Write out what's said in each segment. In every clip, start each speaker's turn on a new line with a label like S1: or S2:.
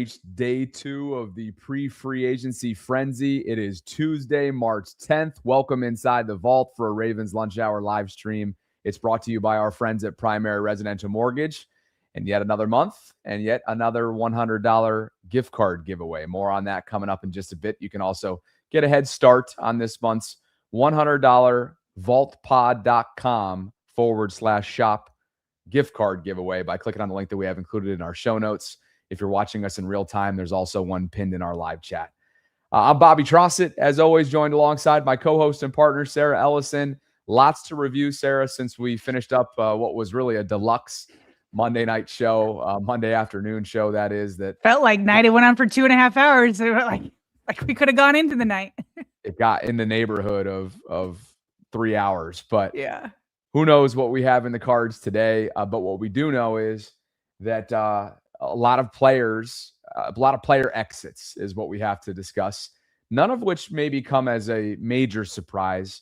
S1: reached day 2 of the pre-free agency frenzy. It is Tuesday, March 10th. Welcome inside the vault for a Ravens Lunch Hour live stream. It's brought to you by our friends at Primary Residential Mortgage. And yet another month and yet another $100 gift card giveaway. More on that coming up in just a bit. You can also get a head start on this month's $100 vaultpod.com/shop gift card giveaway by clicking on the link that we have included in our show notes. If you're watching us in real time, there's also one pinned in our live chat. I'm Bobby Trossett, as always, joined alongside my co-host and partner, Sarah Ellison. Lots to review, Sarah, since we finished up what was really a deluxe Monday night show, Monday afternoon show, that is. That
S2: felt like night. It went on for 2.5 hours. It like we could have gone into the night.
S1: It got in the neighborhood of 3 hours, but
S2: yeah.
S1: Who knows what we have in the cards today? But what we do know is that a lot of player exits is what we have to discuss. None of which maybe come as a major surprise,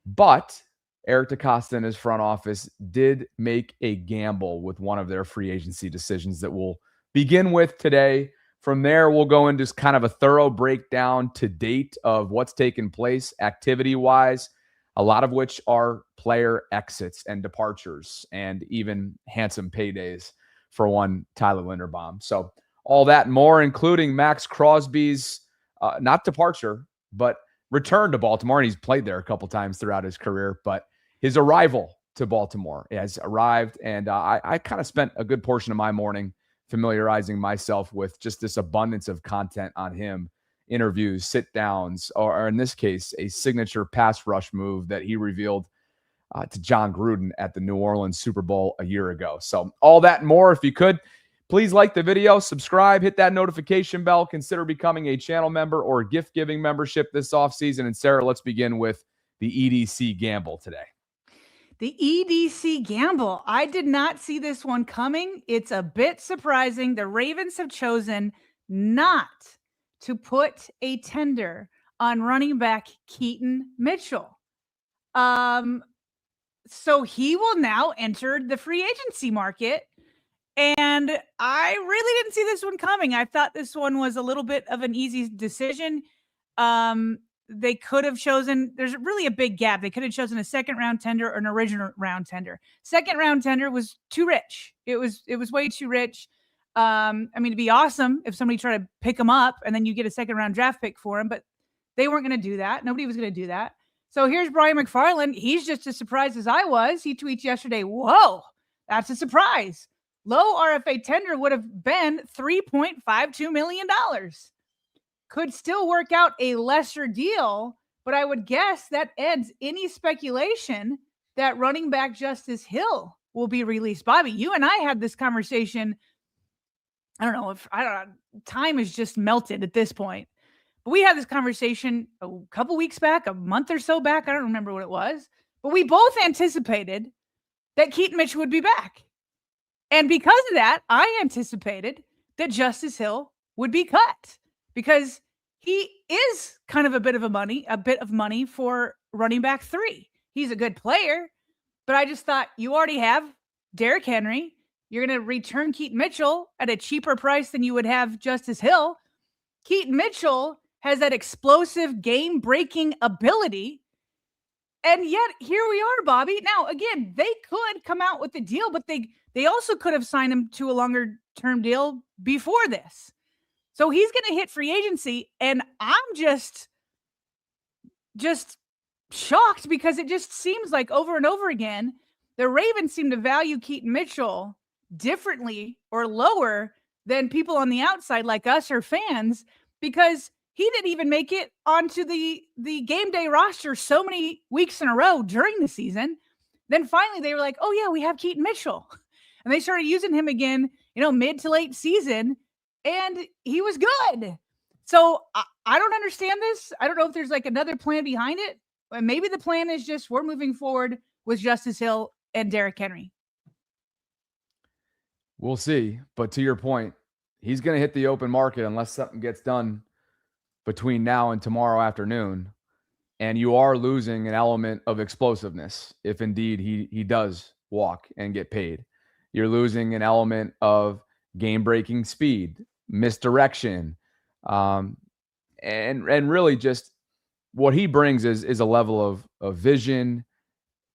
S1: but Eric DeCosta and his front office did make a gamble with one of their free agency decisions that we'll begin with today. From there, we'll go into kind of a thorough breakdown to date of what's taken place activity-wise, a lot of which are player exits and departures and even handsome paydays for one Tyler Linderbaum. So all that and more, including Max Crosby's not departure, but return to Baltimore. And he's played there a couple times throughout his career, but his arrival to Baltimore has arrived. And I kind of spent a good portion of my morning familiarizing myself with just this abundance of content on him. Interviews, sit downs, or in this case, a signature pass rush move that he revealed to John Gruden at the New Orleans Super Bowl a year ago. So all that and more, if you could, please like the video, subscribe, hit that notification bell, consider becoming a channel member or a gift-giving membership this offseason. And Sarah, let's begin with the EDC gamble today.
S2: The EDC gamble. I did not see this one coming. It's a bit surprising. The Ravens have chosen not to put a tender on running back Keaton Mitchell. So he will now enter the free agency market. And I really didn't see this one coming. I thought this one was a little bit of an easy decision. They could have chosen, there's really a big gap. They could have chosen a second round tender or an original round tender. Second round tender was too rich. It was way too rich. I mean, it'd be awesome if somebody tried to pick him up and then you get a second round draft pick for him, but they weren't going to do that. Nobody was going to do that. So here's Brian McFarland. He's just as surprised as I was. He tweets yesterday, whoa, that's a surprise. Low RFA tender would have been $3.52 million. Could still work out a lesser deal, but I would guess that ends any speculation that running back Justice Hill will be released. Bobby, you and I had this conversation. I don't know, time has just melted at this point. But we had this conversation a couple weeks back, a month or so back. I don't remember what it was. But we both anticipated that Keaton Mitchell would be back. And because of that, I anticipated that Justice Hill would be cut because he is kind of a bit of money for running back 3. He's a good player, but I just thought you already have Derrick Henry. You're going to return Keaton Mitchell at a cheaper price than you would have Justice Hill. Keaton Mitchell has that explosive game-breaking ability. And yet, here we are, Bobby. Now, again, they could come out with the deal, but they also could have signed him to a longer-term deal before this. So he's going to hit free agency, and I'm just shocked because it just seems like over and over again, the Ravens seem to value Keaton Mitchell differently or lower than people on the outside like us or fans, because he didn't even make it onto the game day roster so many weeks in a row during the season. Then finally they were like, oh yeah, we have Keaton Mitchell. And they started using him again, mid to late season, and he was good. So I don't understand this. I don't know if there's like another plan behind it. But maybe the plan is just we're moving forward with Justice Hill and Derrick Henry.
S1: We'll see. But to your point, he's going to hit the open market unless something gets done between now and tomorrow afternoon. And you are losing an element of explosiveness if indeed he does walk and get paid. You're losing an element of game-breaking speed misdirection, and really just what he brings is a level of vision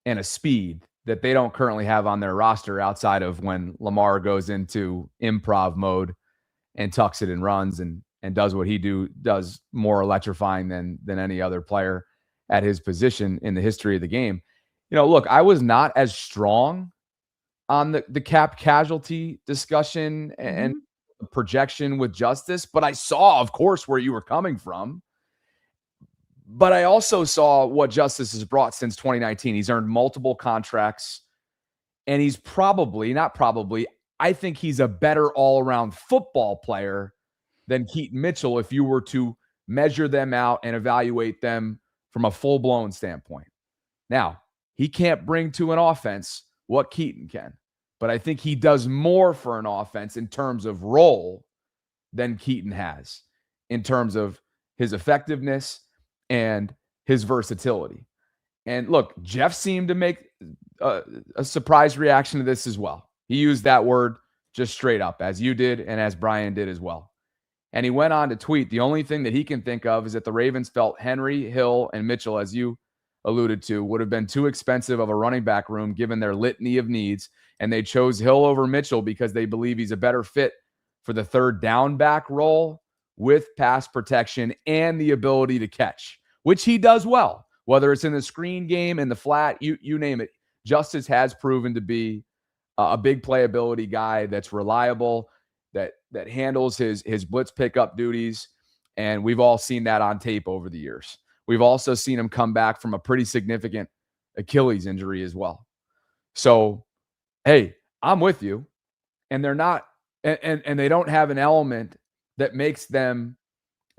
S1: and a speed that they don't currently have on their roster outside of when Lamar goes into improv mode and tucks it and runs and does what he does more electrifying than any other player at his position in the history of the game. Look, I was not as strong on the cap casualty discussion and projection with Justice, but I saw, of course, where you were coming from. But I also saw what Justice has brought since 2019. He's earned multiple contracts, and he's I think he's a better all-around football player than Keaton Mitchell if you were to measure them out and evaluate them from a full-blown standpoint. Now, he can't bring to an offense what Keaton can, but I think he does more for an offense in terms of role than Keaton has in terms of his effectiveness and his versatility. And look, Jeff seemed to make a surprise reaction to this as well. He used that word just straight up, as you did and as Brian did as well. And he went on to tweet, the only thing that he can think of is that the Ravens felt Henry, Hill, and Mitchell, as you alluded to, would have been too expensive of a running back room given their litany of needs. And they chose Hill over Mitchell because they believe he's a better fit for the third down back role with pass protection and the ability to catch, which he does well, whether it's in the screen game, in the flat, you name it. Justice has proven to be a big playability guy that's reliable, that handles his blitz pickup duties, and we've all seen that on tape over the years. We've also seen him come back from a pretty significant Achilles injury as well. So, hey, I'm with you. And they're not, and they don't have an element that makes them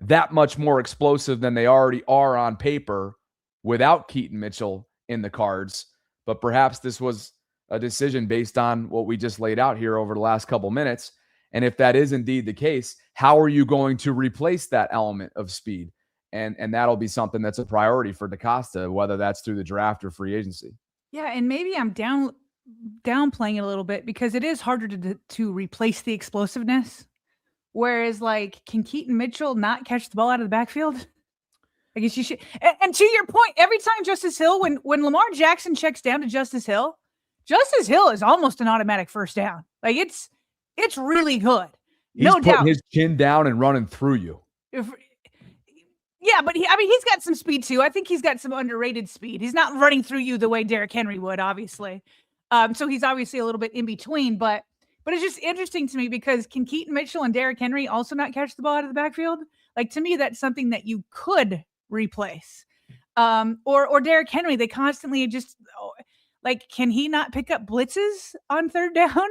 S1: that much more explosive than they already are on paper without Keaton Mitchell in the cards. But perhaps this was a decision based on what we just laid out here over the last couple minutes. And if that is indeed the case, how are you going to replace that element of speed? And that'll be something that's a priority for DaCosta, whether that's through the draft or free agency.
S2: Yeah, and maybe I'm downplaying it a little bit because it is harder to replace the explosiveness. Whereas, can Keaton Mitchell not catch the ball out of the backfield? I guess you should. And to your point, every time Justice Hill, when Lamar Jackson checks down to Justice Hill is almost an automatic first down. It's really good.
S1: He's no doubt. His chin down and running through you.
S2: Yeah, but he's got some speed too. I think he's got some underrated speed. He's not running through you the way Derrick Henry would, obviously. So he's obviously a little bit in between, but it's just interesting to me because can Keaton Mitchell and Derrick Henry also not catch the ball out of the backfield? To me, that's something that you could replace. Or Derrick Henry, they constantly just can he not pick up blitzes on third down?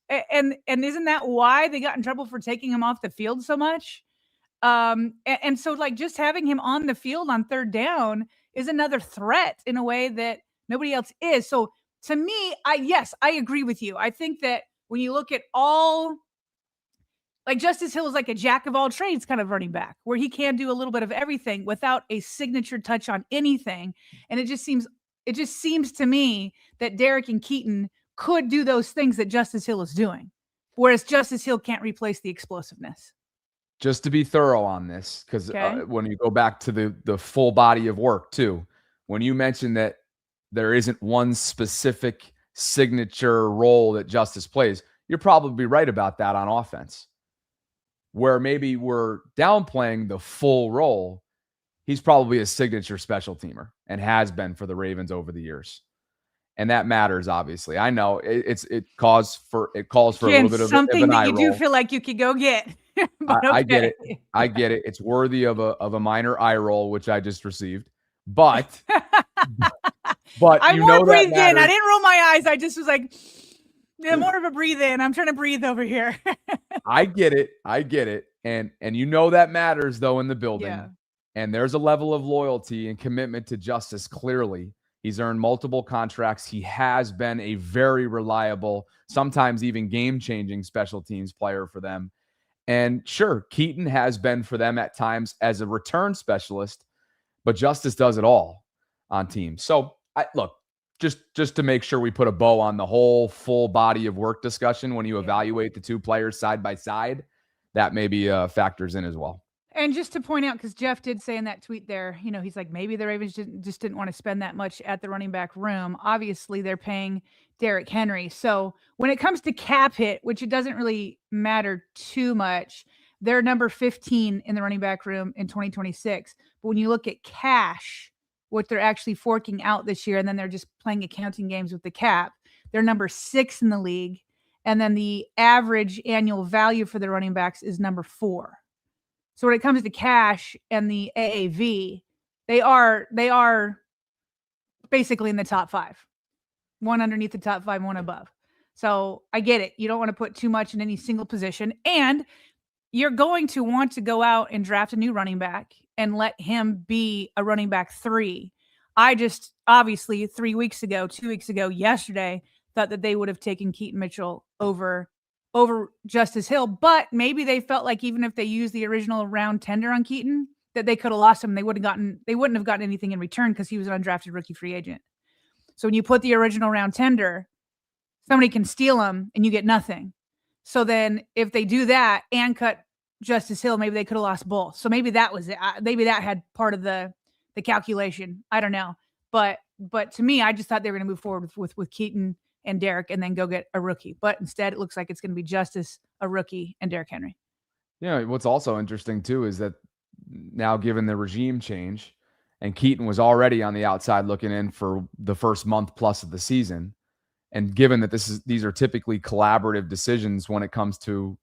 S2: And isn't that why they got in trouble for taking him off the field so much? And so just having him on the field on third down is another threat in a way that nobody else is. So to me, I agree with you. I think that when you look at all, Justice Hill is like a jack of all trades kind of running back where he can do a little bit of everything without a signature touch on anything. And it just seems to me that Derrick and Keaton could do those things that Justice Hill is doing, whereas Justice Hill can't replace the explosiveness.
S1: Just to be thorough on this, because when you go back to the full body of work too, when you mentioned that there isn't one specific signature role that Justice plays, you're probably right about that on offense. Where maybe we're downplaying the full role, he's probably a signature special teamer and has been for the Ravens over the years. And that matters, obviously. I know it calls for a little bit of
S2: something
S1: an eye
S2: that you
S1: roll.
S2: do feel like you could go get.
S1: I get it. I get it. It's worthy of a minor eye roll, which I just received. But
S2: I'm more breathed in. I didn't roll my eyes. I just was more of a breathe in. I'm trying to breathe over here.
S1: I get it. And that matters though in the building. Yeah. And there's a level of loyalty and commitment to Justice. Clearly, he's earned multiple contracts. He has been a very reliable, sometimes even game-changing special teams player for them. And sure, Keaton has been for them at times as a return specialist, but Justice does it all on teams. So, look, just to make sure we put a bow on the whole full body of work discussion when you evaluate the two players side by side, that maybe factors in as well.
S2: And just to point out, because Jeff did say in that tweet there, he's like, maybe the Ravens just didn't want to spend that much at the running back room. Obviously, they're paying Derrick Henry. So when it comes to cap hit, which it doesn't really matter too much, they're number 15 in the running back room in 2026. But when you look at cash, what they're actually forking out this year, and then they're just playing accounting games with the cap, they're number 6 in the league. And then the average annual value for the running backs is number 4. So when it comes to cash and the AAV, they are basically in the top 5. One underneath the top 5, one above. So I get it. You don't want to put too much in any single position. And you're going to want to go out and draft a new running back and let him be a running back 3. I just, obviously, 2 weeks ago, yesterday, thought that they would have taken Keaton Mitchell over Justice Hill, but maybe they felt like even if they used the original round tender on Keaton, that they could have lost him. They wouldn't have gotten anything in return because he was an undrafted rookie free agent. So when you put the original round tender, somebody can steal him and you get nothing. So then if they do that and cut Justice Hill, maybe they could have lost both. So maybe that was it. Maybe that had part of the calculation. I don't know. But to me, I just thought they were going to move forward with Keaton and Derrick and then go get a rookie. But instead, it looks like it's going to be Justice, a rookie, and Derrick Henry.
S1: Yeah, what's also interesting, too, is that now given the regime change, and Keaton was already on the outside looking in for the first month plus of the season, and given that these are typically collaborative decisions when it comes to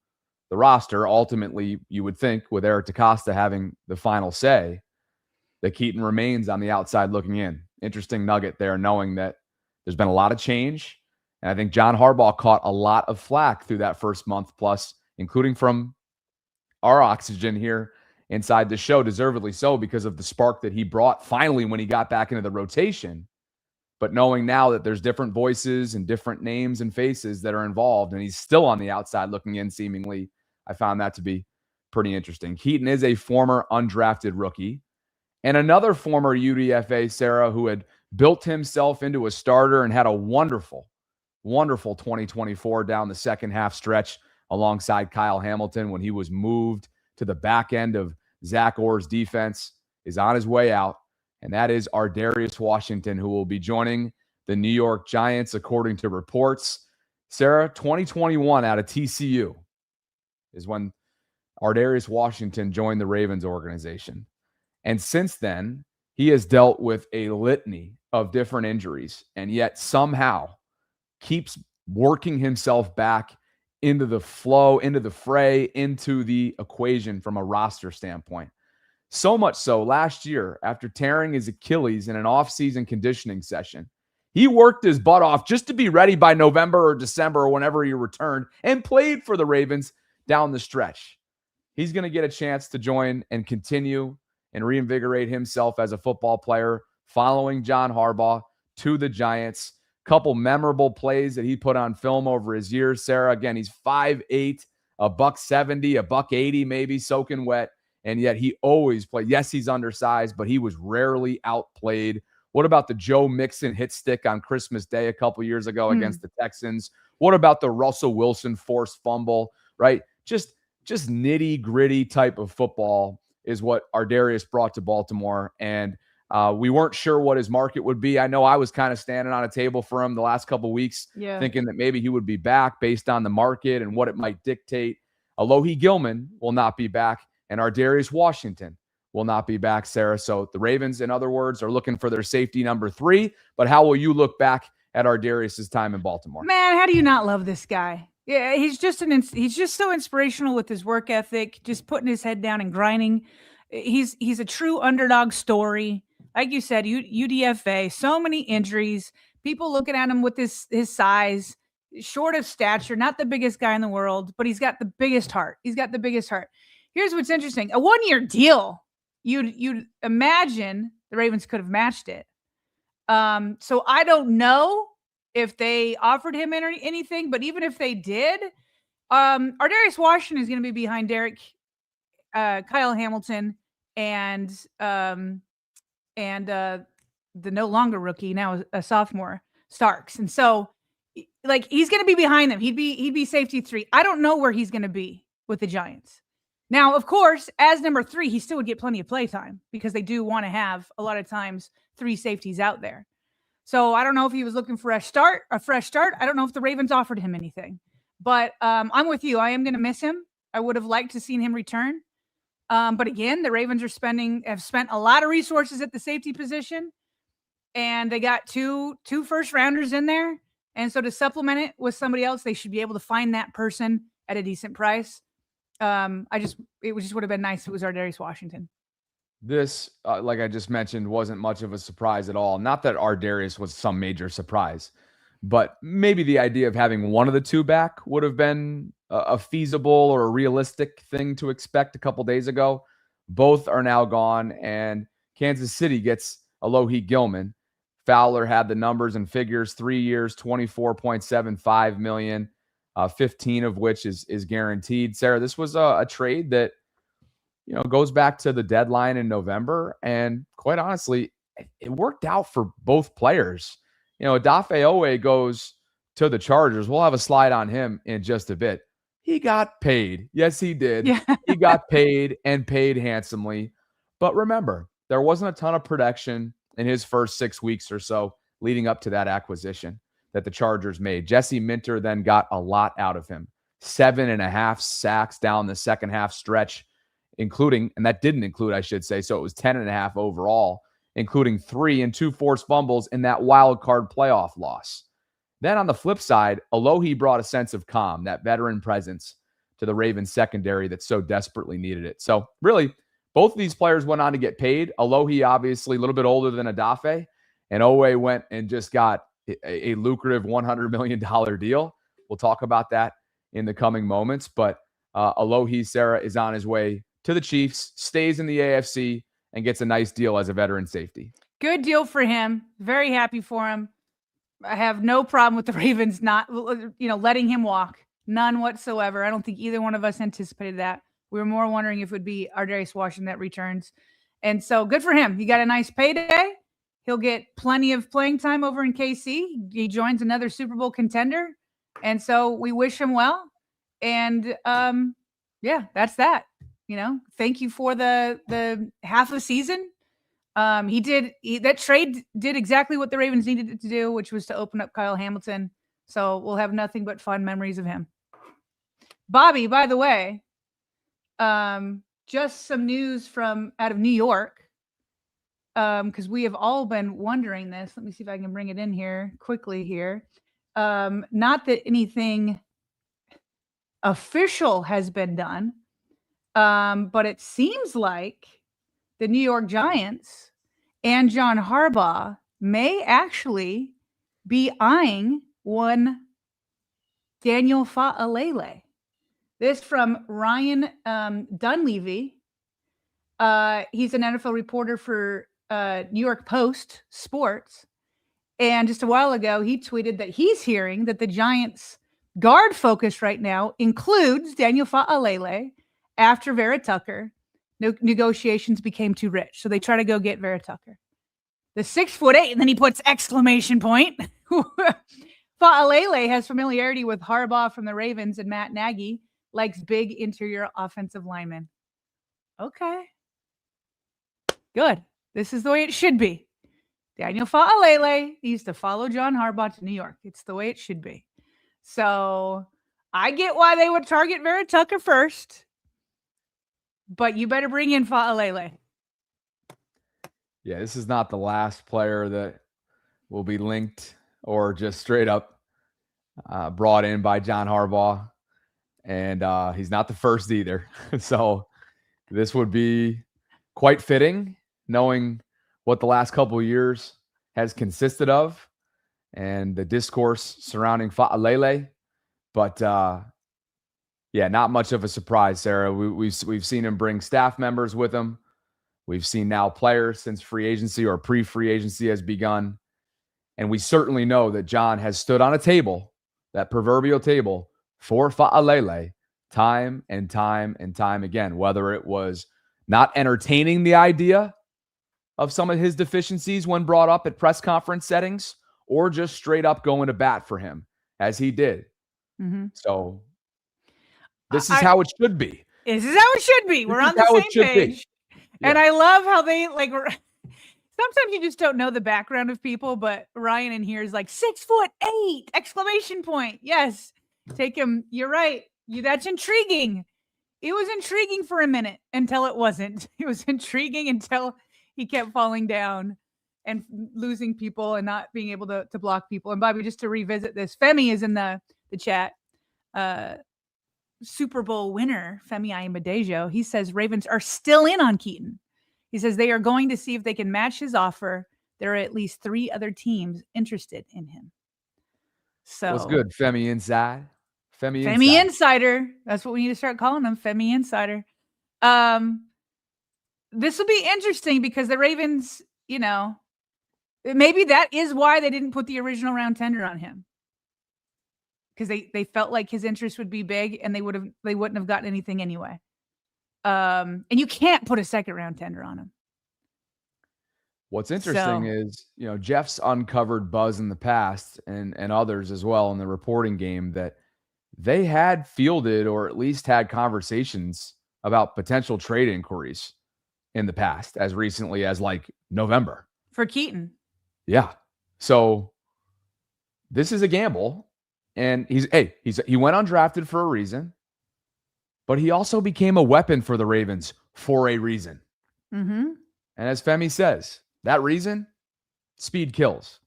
S1: the roster, ultimately, you would think with Eric DeCosta having the final say, that Keaton remains on the outside looking in. Interesting nugget there, knowing that there's been a lot of change. And I think John Harbaugh caught a lot of flack through that first month plus, including from our Oxygen here inside the show, deservedly so, because of the spark that he brought finally when he got back into the rotation. But knowing now that there's different voices and different names and faces that are involved, and he's still on the outside looking in seemingly, I found that to be pretty interesting. Keaton is a former undrafted rookie and another former UDFA, Sarah, who had built himself into a starter and had a wonderful 2024 down the second half stretch alongside Kyle Hamilton when he was moved to the back end of Zach Orr's defense, is on his way out. And that is Ardarius Washington, who will be joining the New York Giants, according to reports. Sarah, 2021 out of TCU is when Ardarius Washington joined the Ravens organization. And since then, he has dealt with a litany of different injuries, and yet somehow keeps working himself back into the flow, into the fray, into the equation from a roster standpoint. So much so, last year, after tearing his Achilles in an off-season conditioning session, he worked his butt off just to be ready by November or December or whenever he returned, and played for the Ravens down the stretch. He's going to get a chance to join and continue and reinvigorate himself as a football player following John Harbaugh to the Giants. Couple memorable plays that he put on film over his years. Sarah, again, he's 5'8", $170, $180 maybe, soaking wet, and yet he always played. Yes, he's undersized, but he was rarely outplayed. What about the Joe Mixon hit stick on Christmas Day a couple years ago against the Texans? What about the Russell Wilson forced fumble, right? Just nitty-gritty type of football is what Ardarius brought to Baltimore, and we weren't sure what his market would be. I know I was kind of standing on a table for him the last couple of weeks, thinking that maybe he would be back based on the market and what it might dictate. Alohi Gilman will not be back, and Ardarius Washington will not be back, Sarah. So the Ravens, in other words, are looking for their safety number 3. But how will you look back at Ardarius' time in Baltimore?
S2: Man, how do you not love this guy? Yeah, he's just so inspirational with his work ethic, just putting his head down and grinding. He's a true underdog story. Like you said, UDFA, so many injuries, people looking at him with his size, short of stature, not the biggest guy in the world, but he's got the biggest heart. Here's what's interesting. A 1-year deal, you'd imagine the Ravens could have matched it. So I don't know if they offered him anything, but even if they did, Ardarius Washington is going to be behind Derrick, Kyle Hamilton, and the no longer rookie, now a sophomore, Starks. And so, like, he's going to be behind them. He'd be safety 3. I don't know where he's going to be. with the Giants. Now, of course, as number 3, he still would get plenty of play time because they do want to have a lot of times 3 safeties out there. So I don't know if he was looking for a fresh start. I don't know if the Ravens offered him anything, but I'm with you. I am going to miss him. I would have liked to seen him return. But again, the Ravens have spent a lot of resources at the safety position, and they got two first rounders in there. And so to supplement it with somebody else, they should be able to find that person at a decent price. It just would have been nice if it was Ardarius Washington.
S1: This, like I just mentioned, wasn't much of a surprise at all. Not that Ardarius was some major surprise, but maybe the idea of having one of the two back would have been a feasible or a realistic thing to expect a couple days ago. Both are now gone, and Kansas City gets Alohi Gilman. Fowler had the numbers and figures: 3 years, $24.75 million, 15 of which is guaranteed. Sarah, this was a trade that, goes back to the deadline in November, and quite honestly, it worked out for both players. Odafe Owe goes to the Chargers. We'll have a slide on him in just a bit. He got paid. Yes, he did.
S2: Yeah.
S1: He got paid and paid handsomely. But remember, there wasn't a ton of production in his first 6 weeks or so leading up to that acquisition that the Chargers made. Jesse Minter then got a lot out of him. 7.5 sacks down the second half stretch, including, and that didn't include, I should say, so it was 10.5 overall, including 3 and 2 forced fumbles in that wild card playoff loss. Then on the flip side, Alohi brought a sense of calm, that veteran presence to the Ravens secondary that so desperately needed it. So really, both of these players went on to get paid. Alohi, obviously, a little bit older than Odafe, and Owe went and just got a lucrative $100 million deal. We'll talk about that in the coming moments, but Alohi, Sarah, is on his way to the Chiefs, stays in the AFC, and gets a nice deal as a veteran safety.
S2: Good deal for him. Very happy for him. I have no problem with the Ravens not, letting him walk. None whatsoever. I don't think either one of us anticipated that. We were more wondering if it would be Ardarius Washington that returns. And so good for him. He got a nice payday. He'll get plenty of playing time over in KC. He joins another Super Bowl contender. And so we wish him well. And that's that. Thank you for the half a season. That trade did exactly what the Ravens needed it to do, which was to open up Kyle Hamilton. So we'll have nothing but fond memories of him. Bobby, by the way, just some news from out of New York, because we have all been wondering this. Let me see if I can bring it in here quickly here. Not that anything official has been done, but it seems like the New York Giants and John Harbaugh may actually be eyeing one Daniel Faalele. This from Ryan Dunleavy. He's an NFL reporter for New York Post Sports. And just a while ago, he tweeted that he's hearing that the Giants' guard focus right now includes Daniel Faalele after Vera Tucker. No negotiations became too rich. So they try to go get Vera Tucker. The 6'8", and then he puts exclamation point. Faalele has familiarity with Harbaugh from the Ravens, and Matt Nagy likes big interior offensive linemen. Okay. Good. This is the way it should be. Daniel Faalele needs to follow John Harbaugh to New York. It's the way it should be. So I get why they would target Vera Tucker first. But you better bring in Faalele.
S1: Yeah, this is not the last player that will be linked or just straight up brought in by John Harbaugh. And he's not the first either. So this would be quite fitting, knowing what the last couple of years has consisted of and the discourse surrounding Faalele. But not much of a surprise, Sarah. We've seen him bring staff members with him. We've seen now players since free agency or pre-free agency has begun. And we certainly know that John has stood on a table, that proverbial table, for Faalele time and time and time again, whether it was not entertaining the idea of some of his deficiencies when brought up at press conference settings, or just straight up going to bat for him, as he did.
S2: Mm-hmm.
S1: So This is how it should be.
S2: This is how it should be. We're on the same page. Yeah. And I love how they sometimes you just don't know the background of people, but Ryan in here is like 6'8" exclamation point. Yes. Take him. You're right. That's intriguing. It was intriguing for a minute until it wasn't. It was intriguing until he kept falling down and losing people and not being able to block people. And Bobby, just to revisit this, Femi is in the chat. Super Bowl winner, Femi Ayebadejo, he says Ravens are still in on Keaton. He says they are going to see if they can match his offer. There are at least 3 other teams interested in him. So
S1: what's good, Femi Inside?
S2: Femi Insider. That's what we need to start calling him, Femi Insider. This will be interesting because the Ravens, maybe that is why they didn't put the original round tender on him. Because they felt like his interest would be big and they wouldn't have gotten anything anyway. And you can't put a second round tender on him.
S1: What's interesting is, Jeff's uncovered buzz in the past and others as well in the reporting game that they had fielded or at least had conversations about potential trade inquiries in the past, as recently as like November.
S2: For Keaton.
S1: Yeah. So this is a gamble. And he went undrafted for a reason, but he also became a weapon for the Ravens for a reason.
S2: Mm-hmm.
S1: And as Femi says, that reason, speed kills.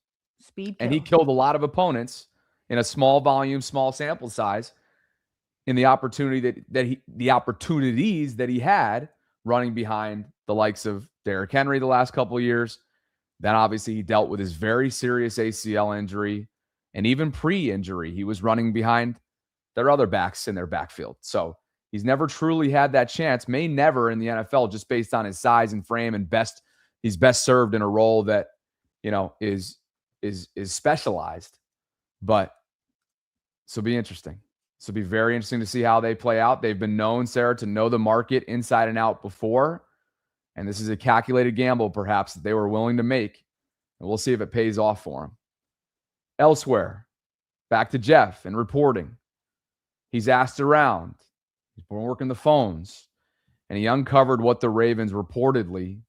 S1: And he killed a lot of opponents in a small volume, small sample size in the opportunities that he had running behind the likes of Derrick Henry the last couple of years. Then obviously he dealt with his very serious ACL injury. And even pre-injury, he was running behind their other backs in their backfield. So he's never truly had that chance, may never in the NFL, just based on his size and frame and he's best served in a role that, is specialized. But this will be interesting. This will be very interesting to see how they play out. They've been known, Sarah, to know the market inside and out before. And this is a calculated gamble, perhaps, that they were willing to make. And we'll see if it pays off for them. Elsewhere, back to Jeff and reporting. He's asked around. He's been working the phones. And he uncovered what the Ravens reportedly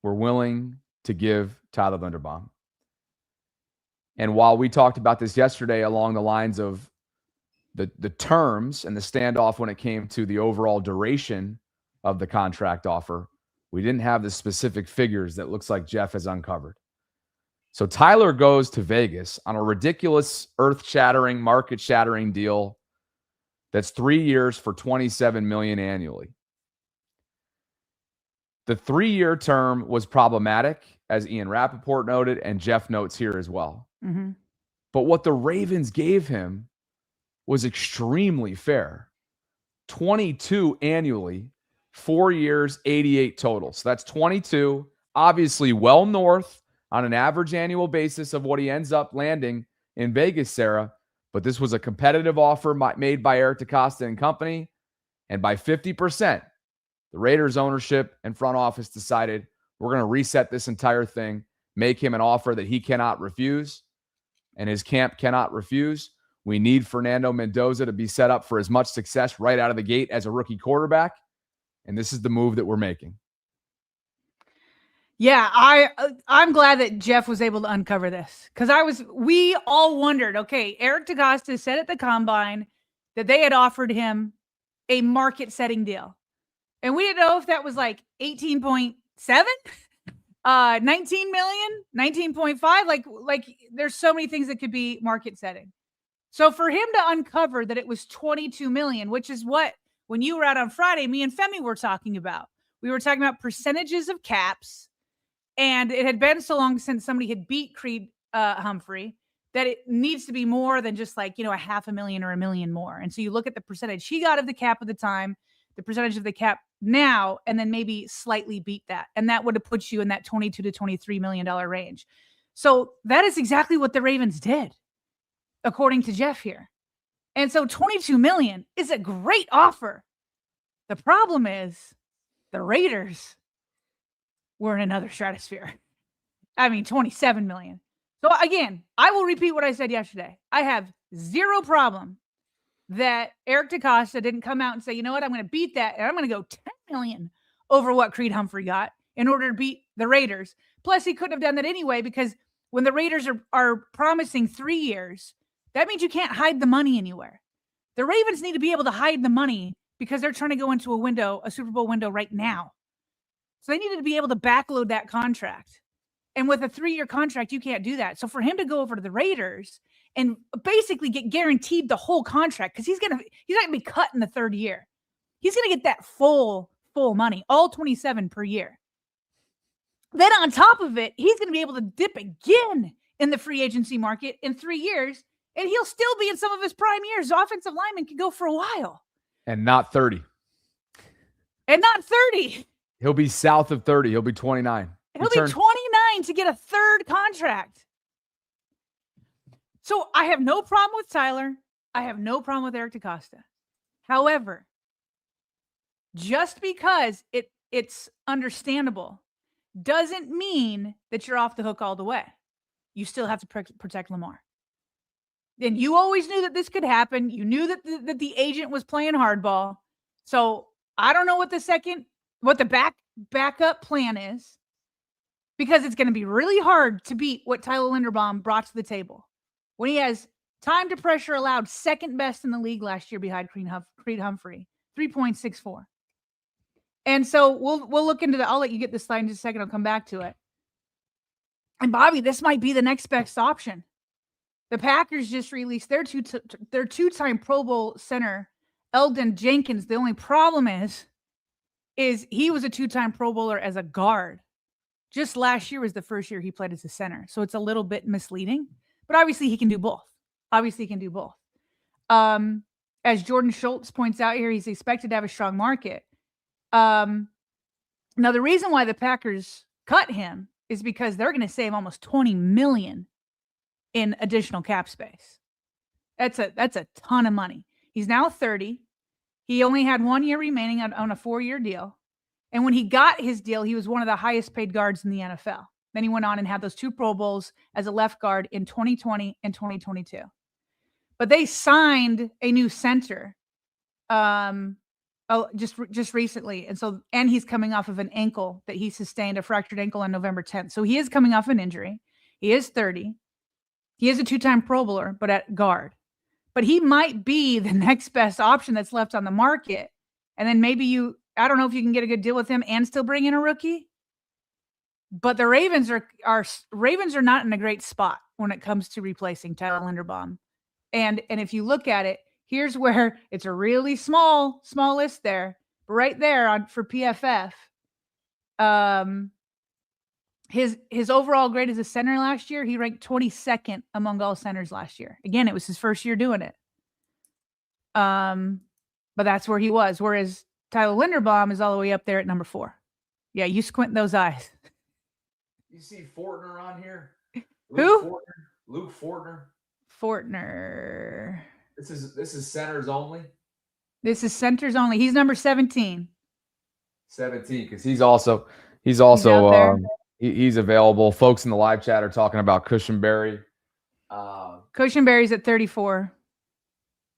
S1: were willing to give Tyler Linderbaum. And while we talked about this yesterday along the lines of the terms and the standoff when it came to the overall duration of the contract offer, we didn't have the specific figures that looks like Jeff has uncovered. So Tyler goes to Vegas on a ridiculous, earth-shattering, market-shattering deal that's 3 years for $27 million annually. The 3-year term was problematic, as Ian Rappaport noted, and Jeff notes here as well.
S2: Mm-hmm.
S1: But what the Ravens gave him was extremely fair. 22 annually, 4 years, 88 total. So that's 22, obviously well north on an average annual basis of what he ends up landing in Vegas, Sarah. But this was a competitive offer made by Eric DeCosta and company. And by 50%, the Raiders ownership and front office decided we're going to reset this entire thing, make him an offer that he cannot refuse and his camp cannot refuse. We need Fernando Mendoza to be set up for as much success right out of the gate as a rookie quarterback. And this is the move that we're making.
S2: Yeah, I'm glad that Jeff was able to uncover this because we all wondered, okay, Eric DeCosta said at the Combine that they had offered him a market-setting deal. And we didn't know if that was like 18.7, 19 million, 19.5. Like there's so many things that could be market-setting. So for him to uncover that it was 22 million, which is what, when you were out on Friday, me and Femi were talking about. We were talking about percentages of caps. And it had been so long since somebody had beat Creed Humphrey that it needs to be more than just like, $500,000 or $1 million more. And so you look at the percentage he got of the cap at the time, the percentage of the cap now, and then maybe slightly beat that. And that would have put you in that $22 to $23 million range. So that is exactly what the Ravens did, according to Jeff here. And so 22 million is a great offer. The problem is the Raiders were in another stratosphere. 27 million. So again, I will repeat what I said yesterday. I have zero problem that Eric DeCosta didn't come out and say, you know what, I'm going to beat that, and I'm going to go $10 million over what Creed Humphrey got in order to beat the Raiders. Plus, he couldn't have done that anyway, because when the Raiders are promising 3 years, that means you can't hide the money anywhere. The Ravens need to be able to hide the money because they're trying to go into a Super Bowl window right now. So they needed to be able to backload that contract. And with a 3-year contract, you can't do that. So for him to go over to the Raiders and basically get guaranteed the whole contract, because he's not gonna be cut in the 3rd year. He's gonna get that full money, all 27 per year. Then on top of it, he's gonna be able to dip again in the free agency market in 3 years, and he'll still be in some of his prime years. Offensive lineman can go for a while.
S1: And not 30.
S2: And not 30.
S1: He'll be south of 30. He'll be 29.
S2: He'll be 29 to get a 3rd contract. So I have no problem with Tyler. I have no problem with Eric DeCosta. However, just because it's understandable doesn't mean that you're off the hook all the way. You still have to protect Lamar. And you always knew that this could happen. You knew that the agent was playing hardball. So I don't know what the backup plan is, because it's going to be really hard to beat what Tyler Linderbaum brought to the table when he has time to pressure allowed 2nd best in the league last year behind Creed Humphrey, 3.64. And so we'll look into that. I'll let you get this slide in just a second. I'll come back to it. And Bobby, this might be the next best option. The Packers just released their two-time Pro Bowl center, Eldon Jenkins. The only problem is he was a 2-time Pro Bowler as a guard. Just last year was the first year he played as a center. So it's a little bit misleading, but obviously he can do both. As Jordan Schultz points out here, he's expected to have a strong market. Now the reason why the Packers cut him is because they're going to save almost $20 million in additional cap space. That's a ton of money. He's now 30. He only had 1 year remaining on a 4-year deal. And when he got his deal, he was one of the highest paid guards in the NFL. Then he went on and had those 2 Pro Bowls as a left guard in 2020 and 2022. But they signed a new center just recently. And he's coming off of an ankle that he sustained, a fractured ankle on November 10th. So he is coming off an injury. He is 30. He is a 2-time Pro Bowler, but at guard. But he might be the next best option that's left on the market. And then maybe I don't know if you can get a good deal with him and still bring in a rookie. But the Ravens are not in a great spot when it comes to replacing Tyler Linderbaum. And if you look at it, here's where it's a really small list there. But right there for PFF, his overall grade as a center last year, he ranked 22nd among all centers last year. Again, it was his first year doing it. But that's where he was. Whereas Tyler Linderbaum is all the way up there at number 4. Yeah, you squint those eyes.
S1: You see Fortner on here?
S2: Who?
S1: Luke Fortner.
S2: Fortner.
S1: This is centers only.
S2: This is centers only. He's number 17.
S1: 17, because he's also he's available. Folks in the live chat are talking about Cushenberry.
S2: Cushenberry's at 34.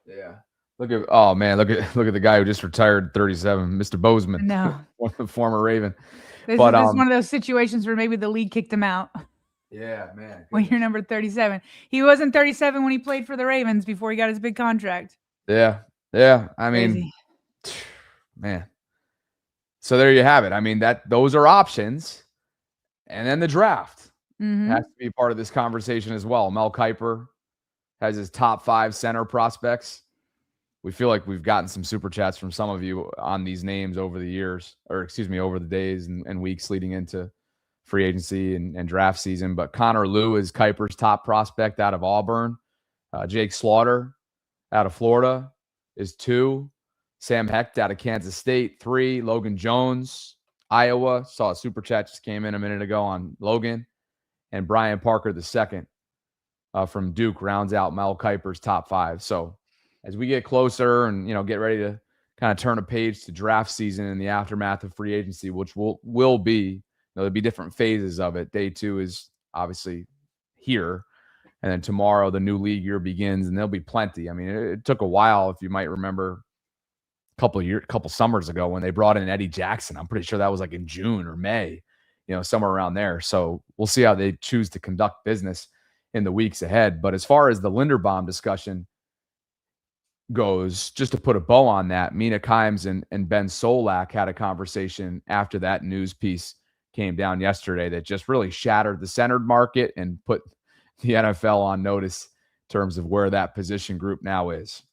S1: Yeah. Look at the guy who just retired, 37, Mr. Bozeman.
S2: No.
S1: One of the former Raven.
S2: This is one of those situations where maybe the league kicked him out.
S1: Yeah, man.
S2: When you're number 37. He wasn't 37 when he played for the Ravens before he got his big contract.
S1: Yeah. Yeah. I mean, man. So there you have it. I mean, those are options. And then the draft has to be a part of this conversation as well. Mel Kiper has his top 5 center prospects. We feel like we've gotten some super chats from some of you on these names over the years, over the days and weeks leading into free agency and draft season. But Connor Lew is Kiper's top prospect out of Auburn. Jake Slaughter out of Florida is 2. Sam Hecht out of Kansas State, 3. Logan Jones, Iowa. Saw a super chat just came in a minute ago on Logan. And Brian Parker, the 2nd from Duke, rounds out Mel Kiper's top 5. So as we get closer and, get ready to kind of turn a page to draft season in the aftermath of free agency, which will be, there'll be different phases of it. Day 2 is obviously here. And then tomorrow the new league year begins, and there'll be plenty. I mean, it took a while, if you might remember, couple summers ago when they brought in Eddie Jackson. I'm pretty sure that was like in June or May, somewhere around there. So we'll see how they choose to conduct business in the weeks ahead. But as far as the Linderbaum discussion goes, just to put a bow on that, Mina Kimes and Ben Solak had a conversation after that news piece came down yesterday that just really shattered the centered market and put the NFL on notice in terms of where that position group now is.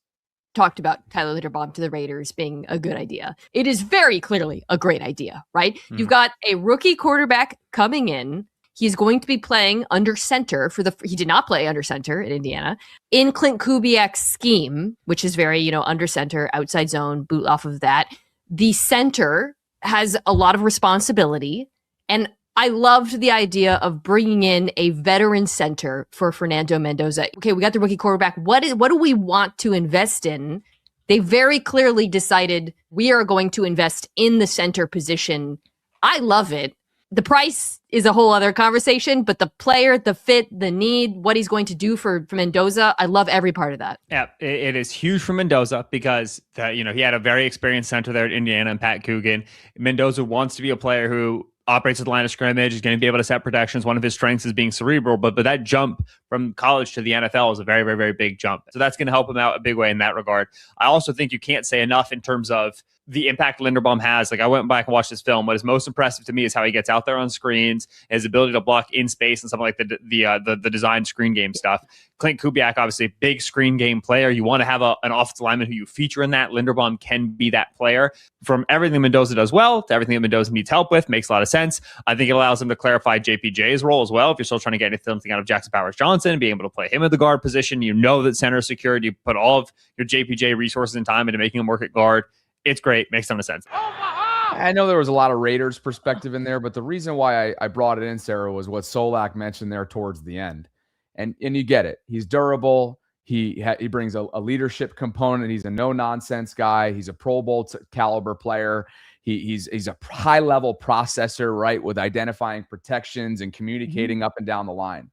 S3: Talked about Tyler Linderbaum to the Raiders being a good idea. It is very clearly a great idea, right? Mm-hmm. You've got a rookie quarterback coming in. He's going to be playing under center he did not play under center in Indiana in Clint Kubiak's scheme, which is very, under center, outside zone, boot off of that. The center has a lot of responsibility. And I loved the idea of bringing in a veteran center for Fernando Mendoza. Okay, we got the rookie quarterback. What do we want to invest in? They very clearly decided we are going to invest in the center position. I love it. The price is a whole other conversation, but the player, the fit, the need, what he's going to do for Mendoza, I love every part of that.
S4: Yeah, it is huge for Mendoza because he had a very experienced center there at Indiana and Pat Coogan. Mendoza wants to be a player who operates at the line of scrimmage, is going to be able to set protections. One of his strengths is being cerebral, but that jump from college to the NFL is a very, very, very big jump. So that's going to help him out a big way in that regard. I also think you can't say enough in terms of the impact Linderbaum has. Like, I went back and watched this film. What is most impressive to me is how he gets out there on screens, his ability to block in space and something like the design screen game stuff. Clint Kubiak, obviously big screen game player. You want to have an offensive lineman who you feature in that. Linderbaum can be that player. From everything Mendoza does well to everything that Mendoza needs help with, makes a lot of sense. I think it allows him to clarify JPJ's role as well. If you're still trying to get something out of Jackson Powers-Johnson, being able to play him at the guard position, that center is secured. You put all of your JPJ resources and time into making him work at guard. It's great. Makes a ton of sense.
S1: I know there was a lot of Raiders perspective in there, but the reason why I brought it in, Sarah, was what Solak mentioned there towards the end. And you get it. He's durable. He brings a leadership component. He's a no-nonsense guy. He's a Pro Bowl caliber player. He's a high-level processor, right, with identifying protections and communicating up and down the line.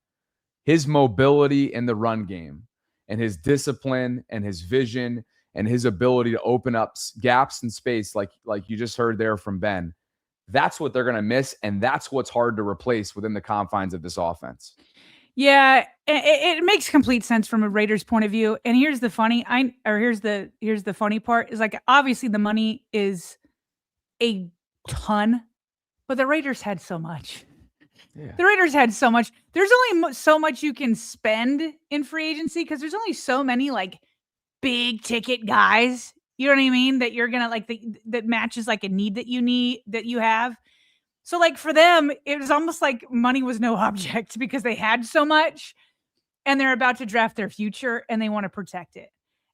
S1: His mobility in the run game and his discipline and his vision and his ability to open up gaps in space, like you just heard there from Ben, that's what they're going to miss, and that's what's hard to replace within the confines of this offense.
S2: Yeah, it makes complete sense from a Raiders point of view. And here's the funny part is, like, obviously the money is a ton, but the Raiders had so much. Yeah. The Raiders had so much. There's only so much you can spend in free agency because there's only so many like big ticket guys, you know what I mean, that you're gonna like that matches like a need that you have. So like for them, it was almost like money was no object because they had so much and they're about to draft their future and they want to protect it.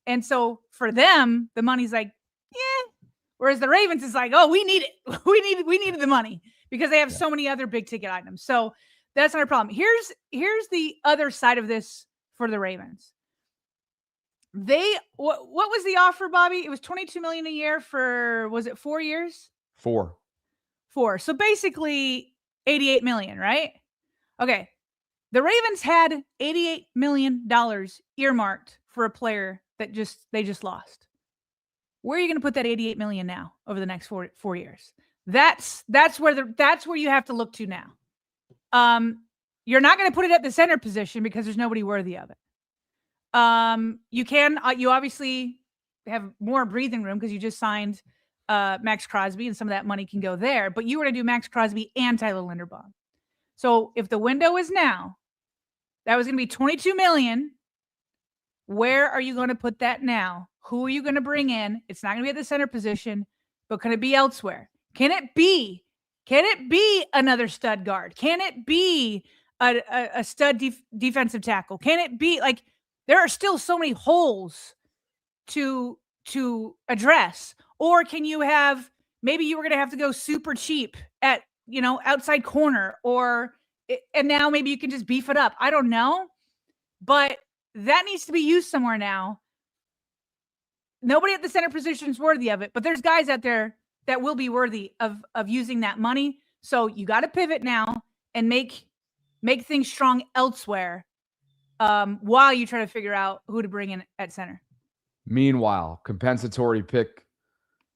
S2: And so for them, the money's like, yeah. Whereas the Ravens is like, oh, we need it. We needed the money because they have so many other big ticket items. So that's not a problem. Here's the other side of this for the Ravens. What was the offer, Bobby? It was $22 million a year for, was it 4 years?
S1: 4. So
S2: basically $88 million, right? Okay. The Ravens had $88 million earmarked for a player that they just lost. Where are you going to put that $88 million now over the next 4 years? That's where you have to look to now. You're not going to put it at the center position because there's nobody worthy of it. You obviously have more breathing room because you just signed Max Crosby and some of that money can go there, but you were to do Max Crosby and Tyler Linderbaum. So if the window is now, that was going to be $22 million. Where are you going to put that now? Who are you going to bring in? It's not going to be at the center position, but can it be elsewhere? Can it be another stud guard? Can it be a stud defensive tackle? Can it be like, there are still so many holes to address. Or can you maybe you were going to have to go super cheap at, outside corner and now maybe you can just beef it up. I don't know, but that needs to be used somewhere now. Nobody at the center position is worthy of it, but there's guys out there that will be worthy of using that money. So you got to pivot now and make things strong elsewhere. while you try to figure out who to bring in at center.
S1: Meanwhile, compensatory pick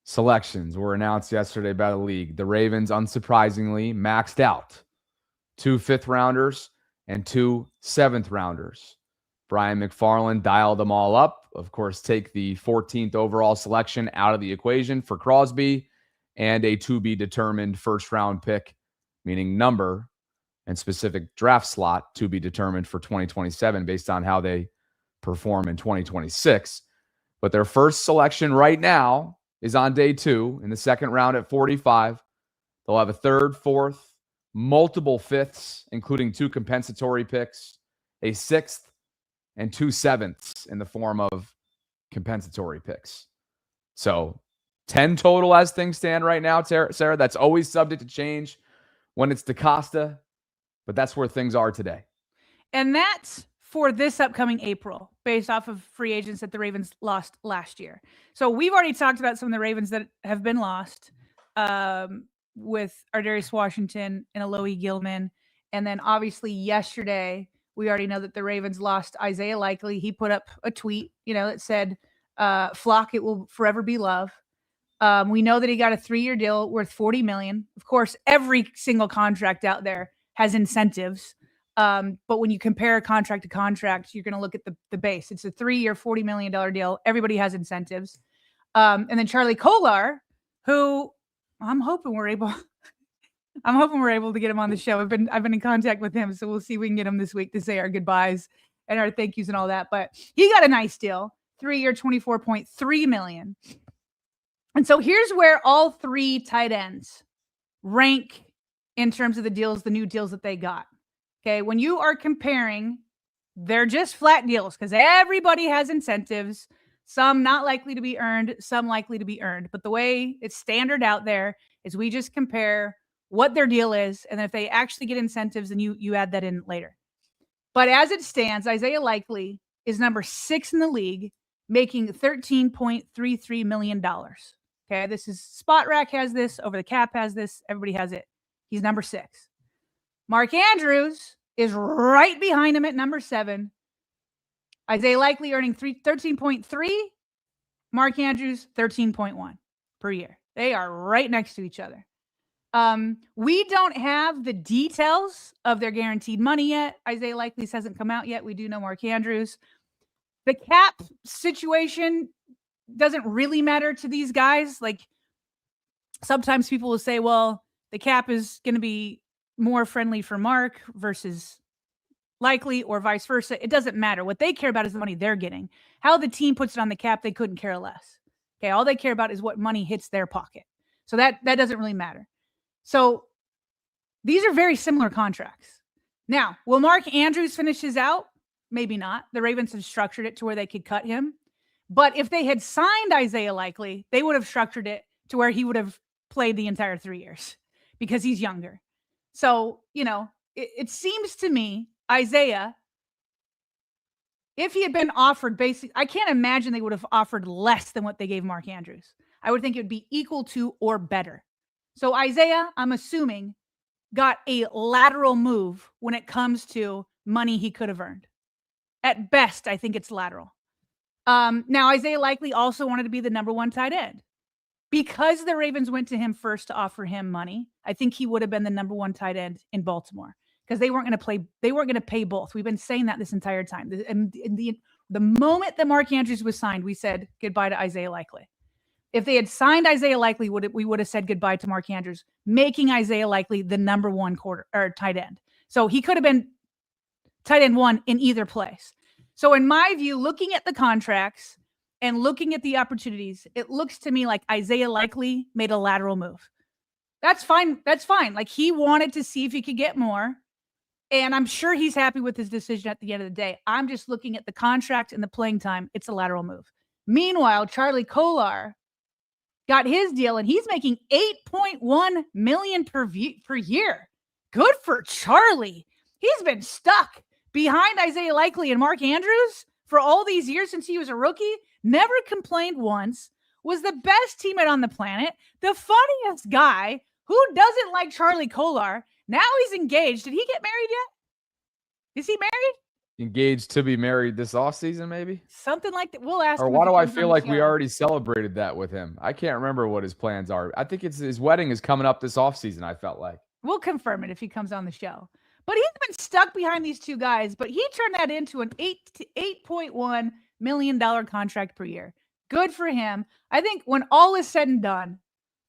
S1: selections were announced yesterday by the league. The Ravens, unsurprisingly, maxed out 2 5th-rounders and 2 7th-rounders. Brian McFarland dialed them all up. Of course, take the 14th overall selection out of the equation for Crosby and a to-be-determined first-round pick, meaning number and specific draft slot to be determined for 2027 based on how they perform in 2026. But their first selection right now is on day 2 in the second round at 45. They'll have a 3rd, 4th, multiple 5ths, including 2 compensatory picks, a 6th, and 2 7ths in the form of compensatory picks. So 10 total as things stand right now, Sarah. That's always subject to change when it's DaCosta, but that's where things are today.
S2: And that's for this upcoming April, based off of free agents that the Ravens lost last year. So we've already talked about some of the Ravens that have been lost with Ardarius Washington and Alohi Gilman. And then obviously yesterday, we already know that the Ravens lost Isaiah Likely. He put up a tweet, that said, Flock, it will forever be love. We know that he got a 3-year deal worth $40 million. Of course, every single contract out there has incentives. But when you compare contract to contract, you're going to look at the base. It's a 3-year, $40 million deal. Everybody has incentives. And then Charlie Kolar, who I'm hoping we're able to get him on the show. I've been in contact with him, so we'll see if we can get him this week to say our goodbyes and our thank yous and all that. But he got a nice deal, 3-year, $24.3 million. And so here's where all 3 tight ends rank in terms of the new deals that they got. Okay, when you are comparing, they're just flat deals because everybody has incentives, some not likely to be earned, some likely to be earned. But the way it's standard out there is we just compare what their deal is, and then if they actually get incentives, then you add that in later. But as it stands, Isaiah Likely is number 6 in the league, making $13.33 million. Okay, this is Spot Rack has this, Over the Cap has this, everybody has it. He's number 6. Mark Andrews is right behind him at number 7. Isaiah Likely earning 13.3. Mark Andrews, 13.1 per year. They are right next to each other. We don't have the details of their guaranteed money yet. Isaiah Likely's hasn't come out yet. We do know Mark Andrews. The cap situation doesn't really matter to these guys. Like sometimes people will say, well, the cap is going to be more friendly for Mark versus Likely or vice versa. It doesn't matter. What they care about is the money they're getting. How the team puts it on the cap, they couldn't care less. Okay, all they care about is what money hits their pocket. So that doesn't really matter. So these are very similar contracts. Now, will Mark Andrews finish his out? Maybe not. The Ravens have structured it to where they could cut him. But if they had signed Isaiah Likely, they would have structured it to where he would have played the entire 3 years because he's younger. So, it seems to me, Isaiah, if he had been offered I can't imagine they would have offered less than what they gave Mark Andrews. I would think it would be equal to or better. So Isaiah, I'm assuming, got a lateral move when it comes to money he could have earned. At best, I think it's lateral. Now, Isaiah Likely also wanted to be the number 1 tight end. Because the Ravens went to him first to offer him money, I think he would have been the number 1 tight end in Baltimore because they weren't going to pay both. We've been saying that this entire time. And the moment that Mark Andrews was signed, we said goodbye to Isaiah Likely. If they had signed Isaiah Likely, we would have said goodbye to Mark Andrews, making Isaiah Likely the number 1 tight end. So he could have been tight end 1 in either place. So in my view, looking at the contracts and looking at the opportunities, it looks to me like Isaiah Likely made a lateral move. That's fine. That's fine. Like he wanted to see if he could get more. And I'm sure he's happy with his decision at the end of the day. I'm just looking at the contract and the playing time. It's a lateral move. Meanwhile, Charlie Kolar got his deal and he's making $8.1 million per year. Good for Charlie. He's been stuck behind Isaiah Likely and Mark Andrews for all these years since he was a rookie. Never complained once. Was the best teammate on the planet. The funniest guy. Who doesn't like Charlie Kolar? Now he's engaged. Did he get married yet? Is he married?
S1: Engaged to be married this offseason, maybe?
S2: Something like that. We'll ask
S1: Or
S2: him
S1: why
S2: if he
S1: do I
S2: comes on
S1: feel
S2: the
S1: like we
S2: show.
S1: already celebrated that with him? I can't remember what his plans are. I think it's his wedding is coming up this offseason, I felt like.
S2: We'll confirm it if he comes on the show. But he's been stuck behind these two guys, but he turned that into an $8.1 million contract per year. Good for him. I think when all is said and done,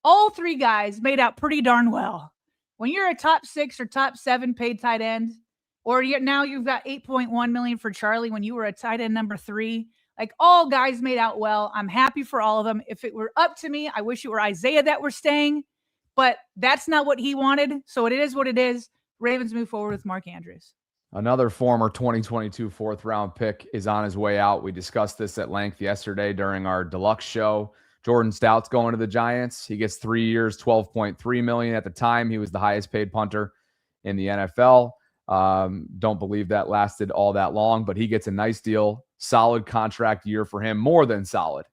S2: all three guys made out pretty darn well. When you're a top 6 or top 7 paid tight end, or now you've got $8.1 million for Charlie when you were a tight end number 3, like all guys made out well. I'm happy for all of them. If it were up to me, I wish it were Isaiah that were staying, but that's not what he wanted. So it is what it is. Ravens move forward with Mark Andrews.
S1: Another former 2022 4th-round pick is on his way out. We discussed this at length yesterday during our deluxe show. Jordan Stout's going to the Giants. He gets 3 years, $12.3 million. At the time, he was the highest paid punter in the NFL. Don't believe that lasted all that long, but he gets a nice deal. Solid contract year for him, more than solid.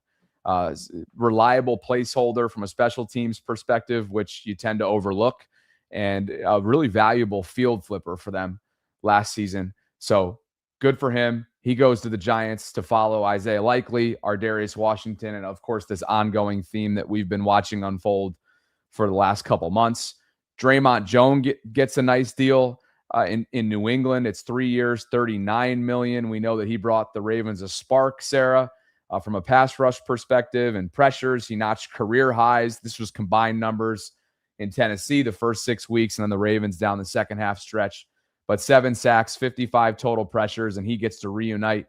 S1: Reliable placeholder from a special teams perspective, which you tend to overlook, and a really valuable field flipper for them last season. So good for him. He goes to the Giants to follow Isaiah Likely, Ardarius Washington, and of course this ongoing theme that we've been watching unfold for the last couple months. Draymond Jones gets a nice deal in New England. It's 3 years, $39 million. We know that he brought the Ravens a spark, Sarah, from a pass rush perspective and pressures. He notched career highs. This was combined numbers in Tennessee the first 6 weeks, and then the Ravens down the second half stretch. But 7 sacks, 55 total pressures, and he gets to reunite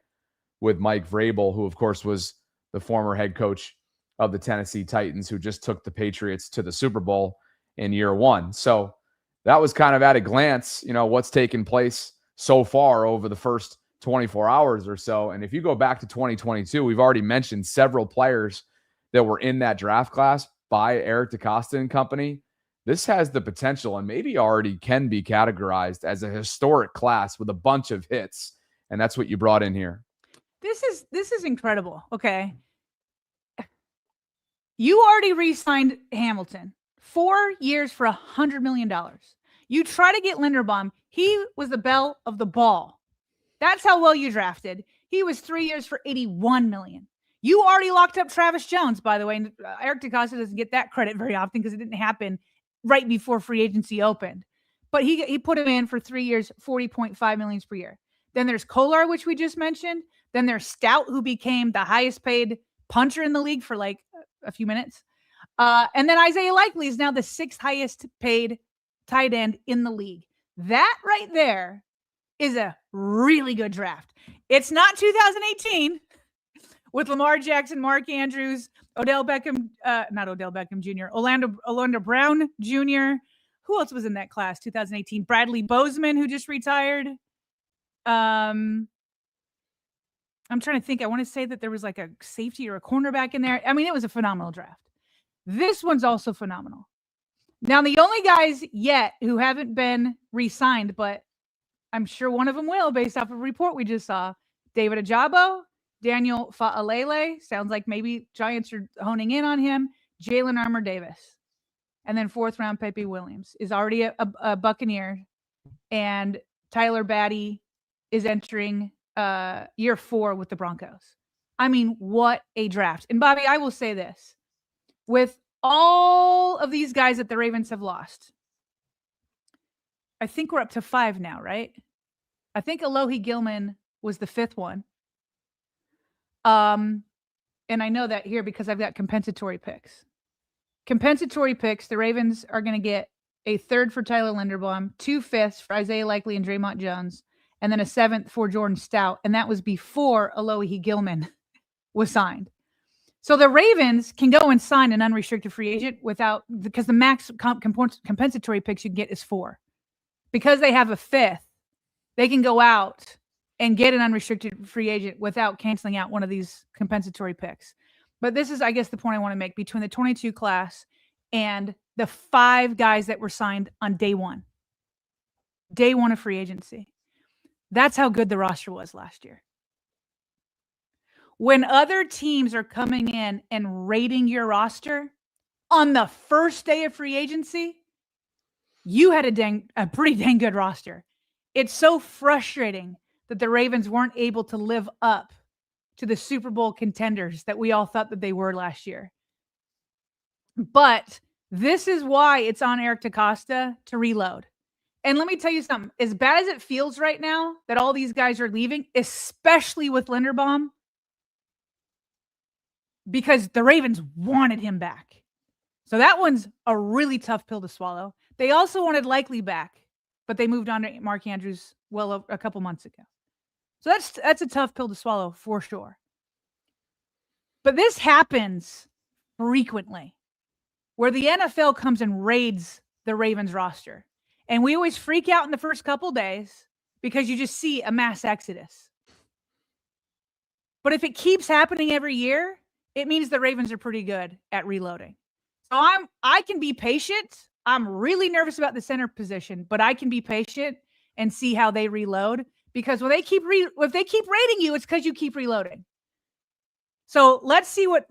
S1: with Mike Vrabel, who, of course, was the former head coach of the Tennessee Titans, who just took the Patriots to the Super Bowl in year 1. So that was kind of at a glance, what's taken place so far over the first 24 hours or so. And if you go back to 2022, we've already mentioned several players that were in that draft class by Eric DeCosta and company. This has the potential and maybe already can be categorized as a historic class with a bunch of hits. And that's what you brought in here.
S2: This is incredible. Okay. You already re-signed Hamilton 4 years for $100 million. You try to get Linderbaum. He was the belle of the ball. That's how well you drafted. He was 3 years for $81 million. You already locked up Travis Jones, by the way. And Eric DeCosta doesn't get that credit very often because it didn't happen right before free agency opened. But he put him in for 3 years, $40.5 million per year. Then there's Kolar, which we just mentioned. Then there's Stout, who became the highest paid punter in the league for like a few minutes. And then Isaiah Likely is now the 6th highest paid tight end in the league. That right there is a really good draft. It's not 2018 with Lamar Jackson, Mark Andrews, Odell Beckham, not Odell Beckham Jr., Orlando Brown Jr. Who else was in that class? 2018. Bradley Bozeman, who just retired. I'm trying to think. I want to say that there was like a safety or a cornerback in there. I mean, it was a phenomenal draft. This one's also phenomenal. Now, the only guys yet who haven't been re-signed, but I'm sure one of them will based off of a report we just saw, David Ajabo, Daniel Faalele. Sounds like maybe Giants are honing in on him. Jalen Armour-Davis. And then 4th-round Pepe Williams is already a Buccaneer. And Tyler Batty is entering year 4 with the Broncos. I mean, what a draft. And Bobby, I will say this. With all of these guys that the Ravens have lost, I think we're up to 5 now, right? I think Alohi Gilman was the 5th one. And I know that here because I've got compensatory picks. Compensatory picks, the Ravens are going to get a 3rd for Tyler Linderbaum, 2 5ths for Isaiah Likely and Draymond Jones, and then a 7th for Jordan Stout. And that was before Alohi Gilman was signed. So the Ravens can go and sign an unrestricted free agent because the max compensatory picks you can get is 4. Because they have a 5th, they can go out and get an unrestricted free agent without canceling out one of these compensatory picks. But this is, I guess, the point I want to make between the 22 class and the 5 guys that were signed on day 1. Day 1 of free agency. That's how good the roster was last year. When other teams are coming in and rating your roster on the first day of free agency, you had a pretty dang good roster. It's so frustrating that the Ravens weren't able to live up to the Super Bowl contenders that we all thought that they were last year. But this is why it's on Eric DeCosta to reload. And let me tell you something. As bad as it feels right now that all these guys are leaving, especially with Linderbaum, because the Ravens wanted him back. So that one's a really tough pill to swallow. They also wanted Likely back, but they moved on to Mark Andrews a couple months ago. So that's a tough pill to swallow for sure. But this happens frequently where the NFL comes and raids the Ravens roster. And we always freak out in the first couple days because you just see a mass exodus. But if it keeps happening every year, it means the Ravens are pretty good at reloading. So I can be patient. I'm really nervous about the center position, but I can be patient and see how they reload, because when they keep if they keep raiding you, it's because you keep reloading. So let's see what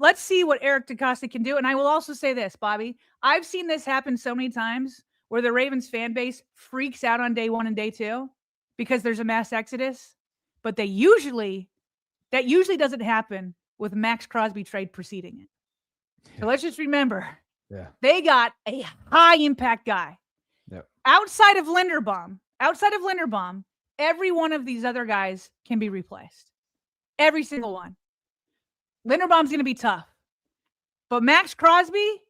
S2: Eric DeCosta can do. And I will also say this, Bobby, I've seen this happen so many times where the Ravens fan base freaks out on day 1 and day 2 because there's a mass exodus, but that usually doesn't happen with Max Crosby trade preceding it. So let's just remember, they got a high impact guy.
S1: Yep.
S2: Outside of Linderbaum, every one of these other guys can be replaced. Every single one. Linderbaum's going to be tough. But Max Crosby,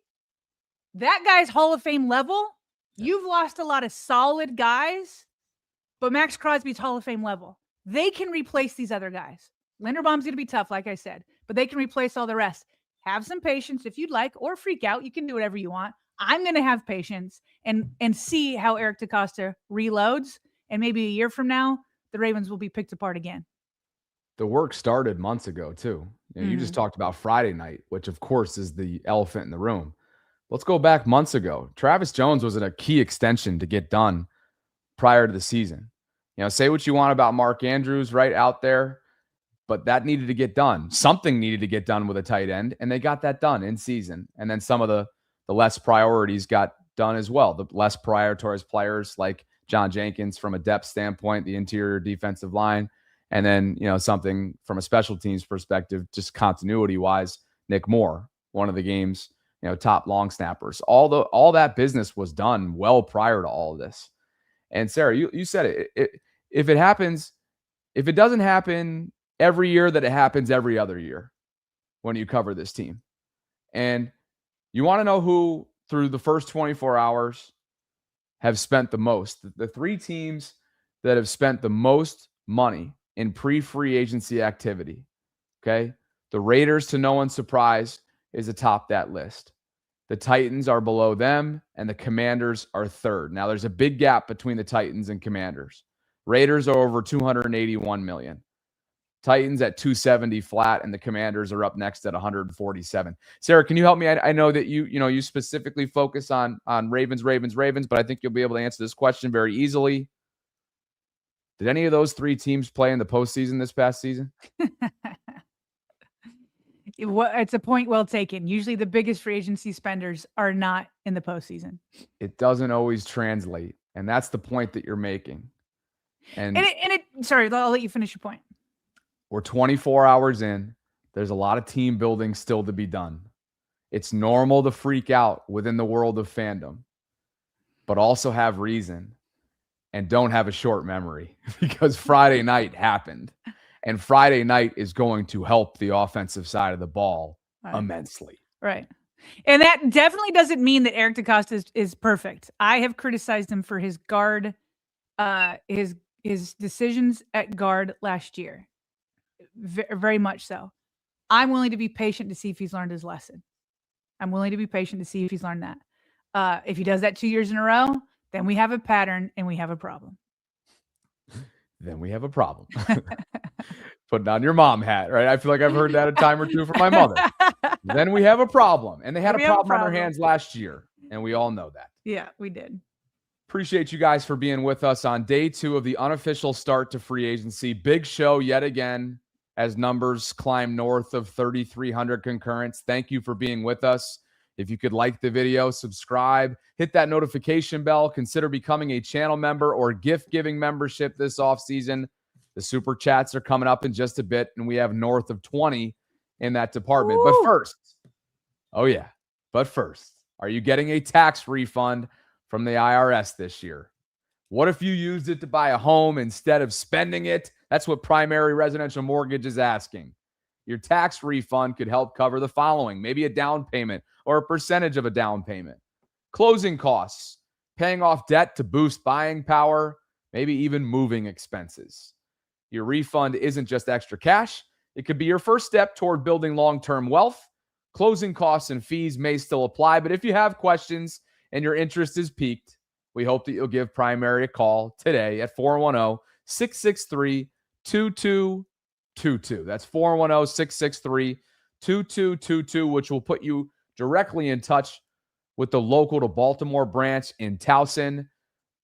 S2: that guy's Hall of Fame level. You've lost a lot of solid guys, but Max Crosby's Hall of Fame level. They can replace these other guys. Linderbaum's going to be tough, like I said, but they can replace all the rest. Have some patience if you'd like, or freak out. You can do whatever you want. I'm going to have patience and see how Eric DeCosta reloads. And maybe a year from now, the Ravens will be picked apart again.
S1: The work started months ago, too. You just talked about Friday night, which, of course, is the elephant in the room. Let's go back months ago. Travis Jones was a key extension to get done prior to the season. Say what you want about Mark Andrews right out there, but that needed to get done. Something needed to get done with a tight end, and they got that done in season. And then some of the less priorities got done as well. The less prioritized players like John Jenkins from a depth standpoint, the interior defensive line, and then, something from a special teams perspective, just continuity-wise, Nick Moore, one of the game's top long snappers. All that business was done well prior to all of this. And Sarah, you said it. If it doesn't happen every year, that it happens every other year when you cover this team. And you want to know who, through the first 24 hours, have spent the most. The 3 teams that have spent the most money in pre-free agency activity, okay? The Raiders, to no one's surprise, is atop that list. The Titans are below them, and the Commanders are third. Now, there's a big gap between the Titans and Commanders. Raiders are over $281 million. Titans at 270 flat, and the Commanders are up next at 147. Sarah, can you help me? I know that you specifically focus on Ravens, but I think you'll be able to answer this question very easily. Did any of those 3 teams play in the postseason this past season?
S2: It's a point well taken. Usually the biggest free agency spenders are not in the postseason.
S1: It doesn't always translate, and that's the point that you're making. And
S2: sorry, I'll let you finish your point.
S1: We're 24 hours in. There's a lot of team building still to be done. It's normal to freak out within the world of fandom, but also have reason and don't have a short memory, because Friday night happened, and Friday night is going to help the offensive side of the ball immensely.
S2: Right. And that definitely doesn't mean that Eric DeCosta is perfect. I have criticized him for his guard, his decisions at guard last year. Very much so. I'm willing to be patient to see if he's learned his lesson. I'm willing to be patient to see if he's learned that. If he does that 2 years in a row, then we have a pattern and we have a problem.
S1: Then we have a problem. Putting on your mom hat, right? I feel like I've heard that a time or two from my mother. Then we have a problem. And they had a problem on their hands last year, and we all know that.
S2: Yeah, we did.
S1: Appreciate you guys for being with us on day 2 of the unofficial start to free agency. Big show yet again as numbers climb north of 3,300 concurrents. Thank you for being with us. If you could like the video, subscribe, hit that notification bell, consider becoming a channel member or gift-giving membership this offseason. The super chats are coming up in just a bit, and we have north of 20 in that department. But first, are you getting a tax refund from the IRS this year? What if you used it to buy a home instead of spending it? That's what Primary Residential Mortgage is asking. Your tax refund could help cover the following: maybe a down payment or a percentage of a down payment, closing costs, paying off debt to boost buying power, maybe even moving expenses. Your refund isn't just extra cash. It could be your first step toward building long-term wealth. Closing costs and fees may still apply, but if you have questions and your interest is piqued, we hope that you'll give Primary a call today at 410-663-2222. That's 410-663-2222, which will put you directly in touch with the local to Baltimore branch in Towson.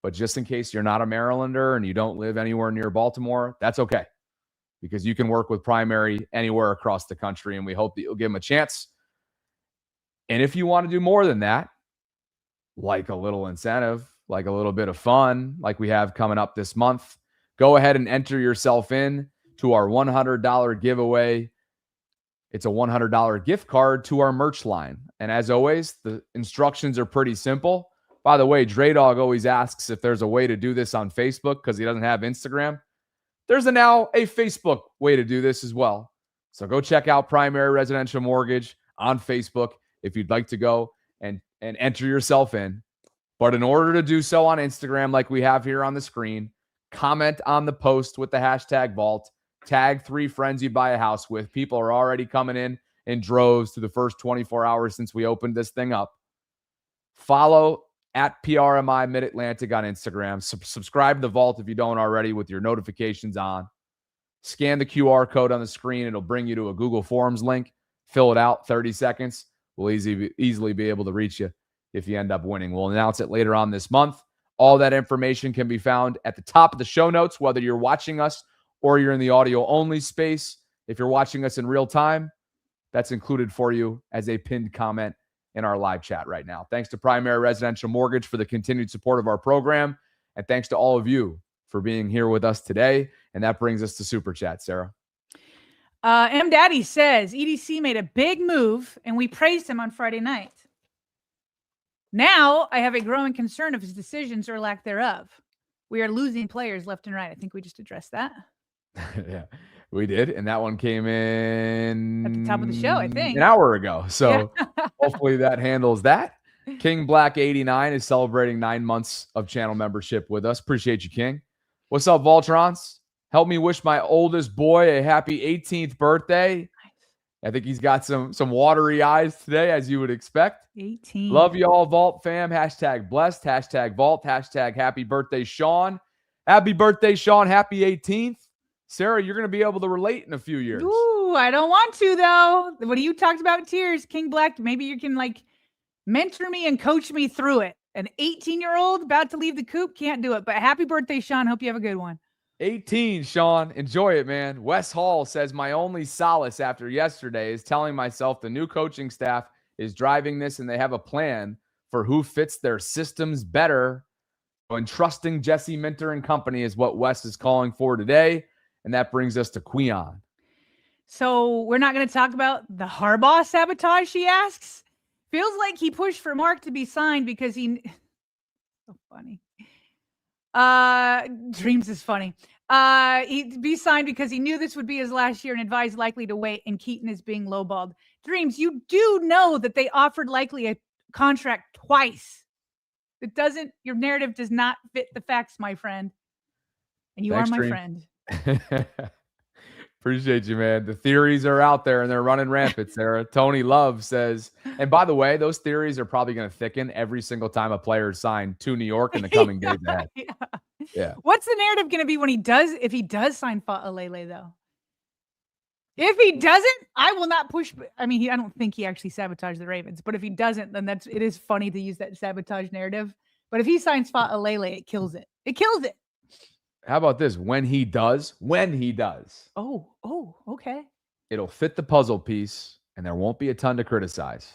S1: But just in case you're not a Marylander and you don't live anywhere near Baltimore, that's okay, because you can work with Primary anywhere across the country, and we hope that you'll give them a chance. And if you want to do more than that, like a little incentive, like a little bit of fun, like we have coming up this month, go ahead and enter yourself in to our $100 giveaway. It's a $100 gift card to our merch line. And as always, the instructions are pretty simple. By the way, Dre Dog always asks if there's a way to do this on Facebook because he doesn't have Instagram. There's now a Facebook way to do this as well. So go check out Primary Residential Mortgage on Facebook if you'd like to go and enter yourself in. But in order to do so on Instagram, like we have here on the screen, comment on the post with the hashtag Vault, tag 3 friends you buy a house with. People are already coming in droves through the first 24 hours since we opened this thing up. Follow at PRMI Mid-Atlantic on Instagram. Subscribe to the Vault if you don't already with your notifications on. Scan the QR code on the screen. It'll bring you to a Google Forms link. Fill it out, 30 seconds. We'll easily be able to reach you if you end up winning. We'll announce it later on this month. All that information can be found at the top of the show notes, whether you're watching us or you're in the audio-only space. If you're watching us in real time, that's included for you as a pinned comment in our live chat right now. Thanks to Primary Residential Mortgage for the continued support of our program, and thanks to all of you for being here with us today. And that brings us to Super Chat, Sarah.
S2: M. Daddy says, EDC made a big move, and we praised him on Friday night. Now I have a growing concern of his decisions or lack thereof. We are losing players left and right. I think we just addressed that.
S1: Yeah, we did. And that one came in
S2: at the top of the show, I think.
S1: An hour ago. So hopefully that handles that. King Black 89 is celebrating 9 months of channel membership with us. Appreciate you, King. What's up, Voltrons? Help me wish my oldest boy a happy 18th birthday. I think he's got some watery eyes today, as you would expect.
S2: 18.
S1: Love you all, Vault fam. Hashtag blessed. Hashtag Vault. Hashtag happy birthday, Sean. Happy birthday, Sean. Happy 18th. Sarah, you're going to be able to relate in a few years.
S2: Ooh, I don't want to, though. What you talked about tears, King Black, maybe you can, mentor me and coach me through it. An 18-year-old about to leave the coop can't do it. But happy birthday, Sean. Hope you have a good one.
S1: 18, Sean. Enjoy it, man. Wes Hall says, my only solace after yesterday is telling myself the new coaching staff is driving this and they have a plan for who fits their systems better. And trusting Jesse Minter and company is what Wes is calling for today. And that brings us to Queon.
S2: So we're not going to talk about the Harbaugh sabotage, she asks. Feels like he pushed for Mark to be signed because he... So funny. Dreams is funny. He'd be signed because he knew this would be his last year and advised likely to wait, and Keaton is being lowballed. Dreams, you do know that they offered likely a contract twice. Your narrative does not fit the facts, my friend. And you
S1: Thanks,
S2: are my
S1: Dream.
S2: friend.
S1: Appreciate you, man. The theories are out there and they're running rampant, Sarah. Tony Love says, and by the way, those theories are probably going to thicken every single time a player is signed to New York in the coming days ahead. Yeah.
S2: What's the narrative going to be if he does sign Faalele, though? If he doesn't, I will not push. I mean, I don't think he actually sabotaged the Ravens, but if he doesn't, then it is funny to use that sabotage narrative. But if he signs Faalele, it kills it. It kills it.
S1: How about this? When he does.
S2: Oh, okay.
S1: It'll fit the puzzle piece and there won't be a ton to criticize.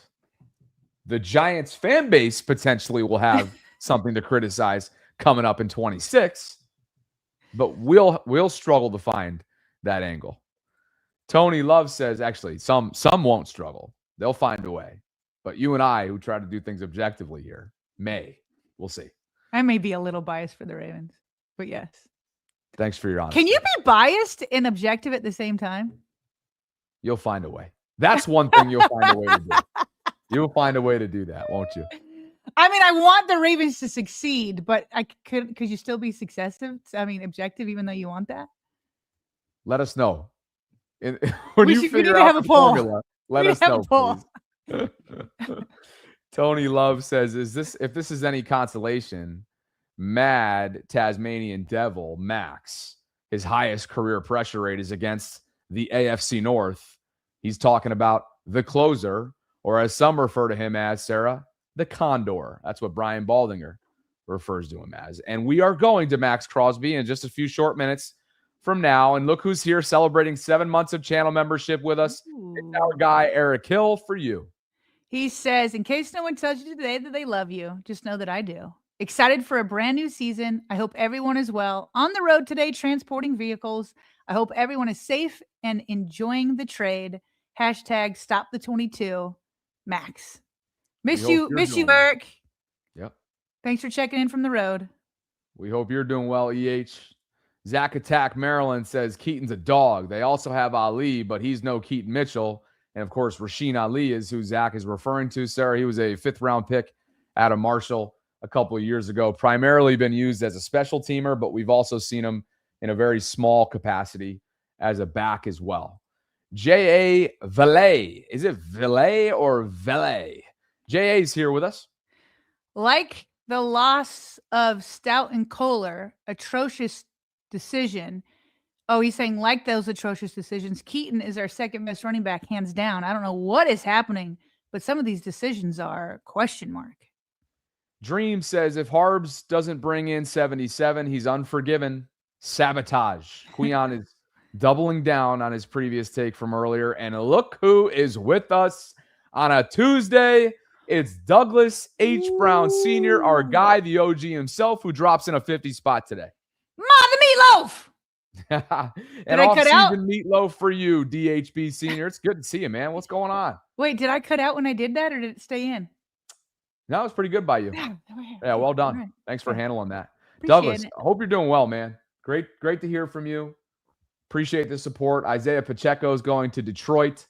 S1: The Giants fan base potentially will have something to criticize coming up in 26. but we'll struggle to find that angle. Tony Love says, actually, some won't struggle. They'll find a way. But you and I, who try to do things objectively here, we'll see.
S2: I may be a little biased for the Ravens, but yes.
S1: Thanks for your honesty.
S2: Can you be biased and objective at the same time?
S1: You'll find a way. That's one thing you'll find a way to do. You'll find a way to do that, won't you?
S2: I mean, I want the Ravens to succeed, but could you still be objective, even though you want that?
S1: Let us know. When
S2: we need to have a poll.
S1: Formula, let us know, please. Tony Love says, if this is any consolation, Mad Tasmanian Devil Max, his highest career pressure rate is against the AFC North. He's talking about the closer, or as some refer to him as, Sarah, the Condor. That's what Brian Baldinger refers to him as. And we are going to Max Crosby in just a few short minutes from now. And look who's here celebrating 7 months of channel membership with us. It's our guy, Eric Hill, for you.
S2: He says, in case no one tells you today that they love you, just know that I do. Excited for a brand new season. I hope everyone is well. On the road today, transporting vehicles. I hope everyone is safe and enjoying the trade. Hashtag stop the 22. Max. Miss you, Eric.
S1: Yep.
S2: Thanks for checking in from the road.
S1: We hope you're doing well, EH. Zach Attack Maryland says Keaton's a dog. They also have Ali, but he's no Keaton Mitchell. And, of course, Rasheen Ali is who Zach is referring to. Sarah, he was a 5th-round pick out of Marshall a couple of years ago. Primarily been used as a special teamer, but we've also seen him in a very small capacity as a back as well. J.A. Valet. Is it Valet or Valet? J.A.'s here with us.
S2: Like the loss of Stout and Kohler, atrocious decision. Oh, he's saying like those atrocious decisions, Keaton is our second best running back, hands down. I don't know what is happening, but some of these decisions are question mark.
S1: Dream says if Harbs doesn't bring in 77, he's unforgiven. Sabotage. Queon is doubling down on his previous take from earlier. And look who is with us on a Tuesday. It's Douglas H. Brown Sr., our guy, the OG himself, who drops in a 50 spot today.
S2: The meatloaf.
S1: And off-season meatloaf for you, DHB Senior. It's good to see you, man. What's going on?
S2: Wait, did I cut out when I did that, or did it stay in?
S1: No, it was pretty good by you. Yeah, well done. Right. Thanks for handling that. Douglas, I hope you're doing well, man. Great to hear from you. Appreciate the support. Isaiah Pacheco is going to Detroit,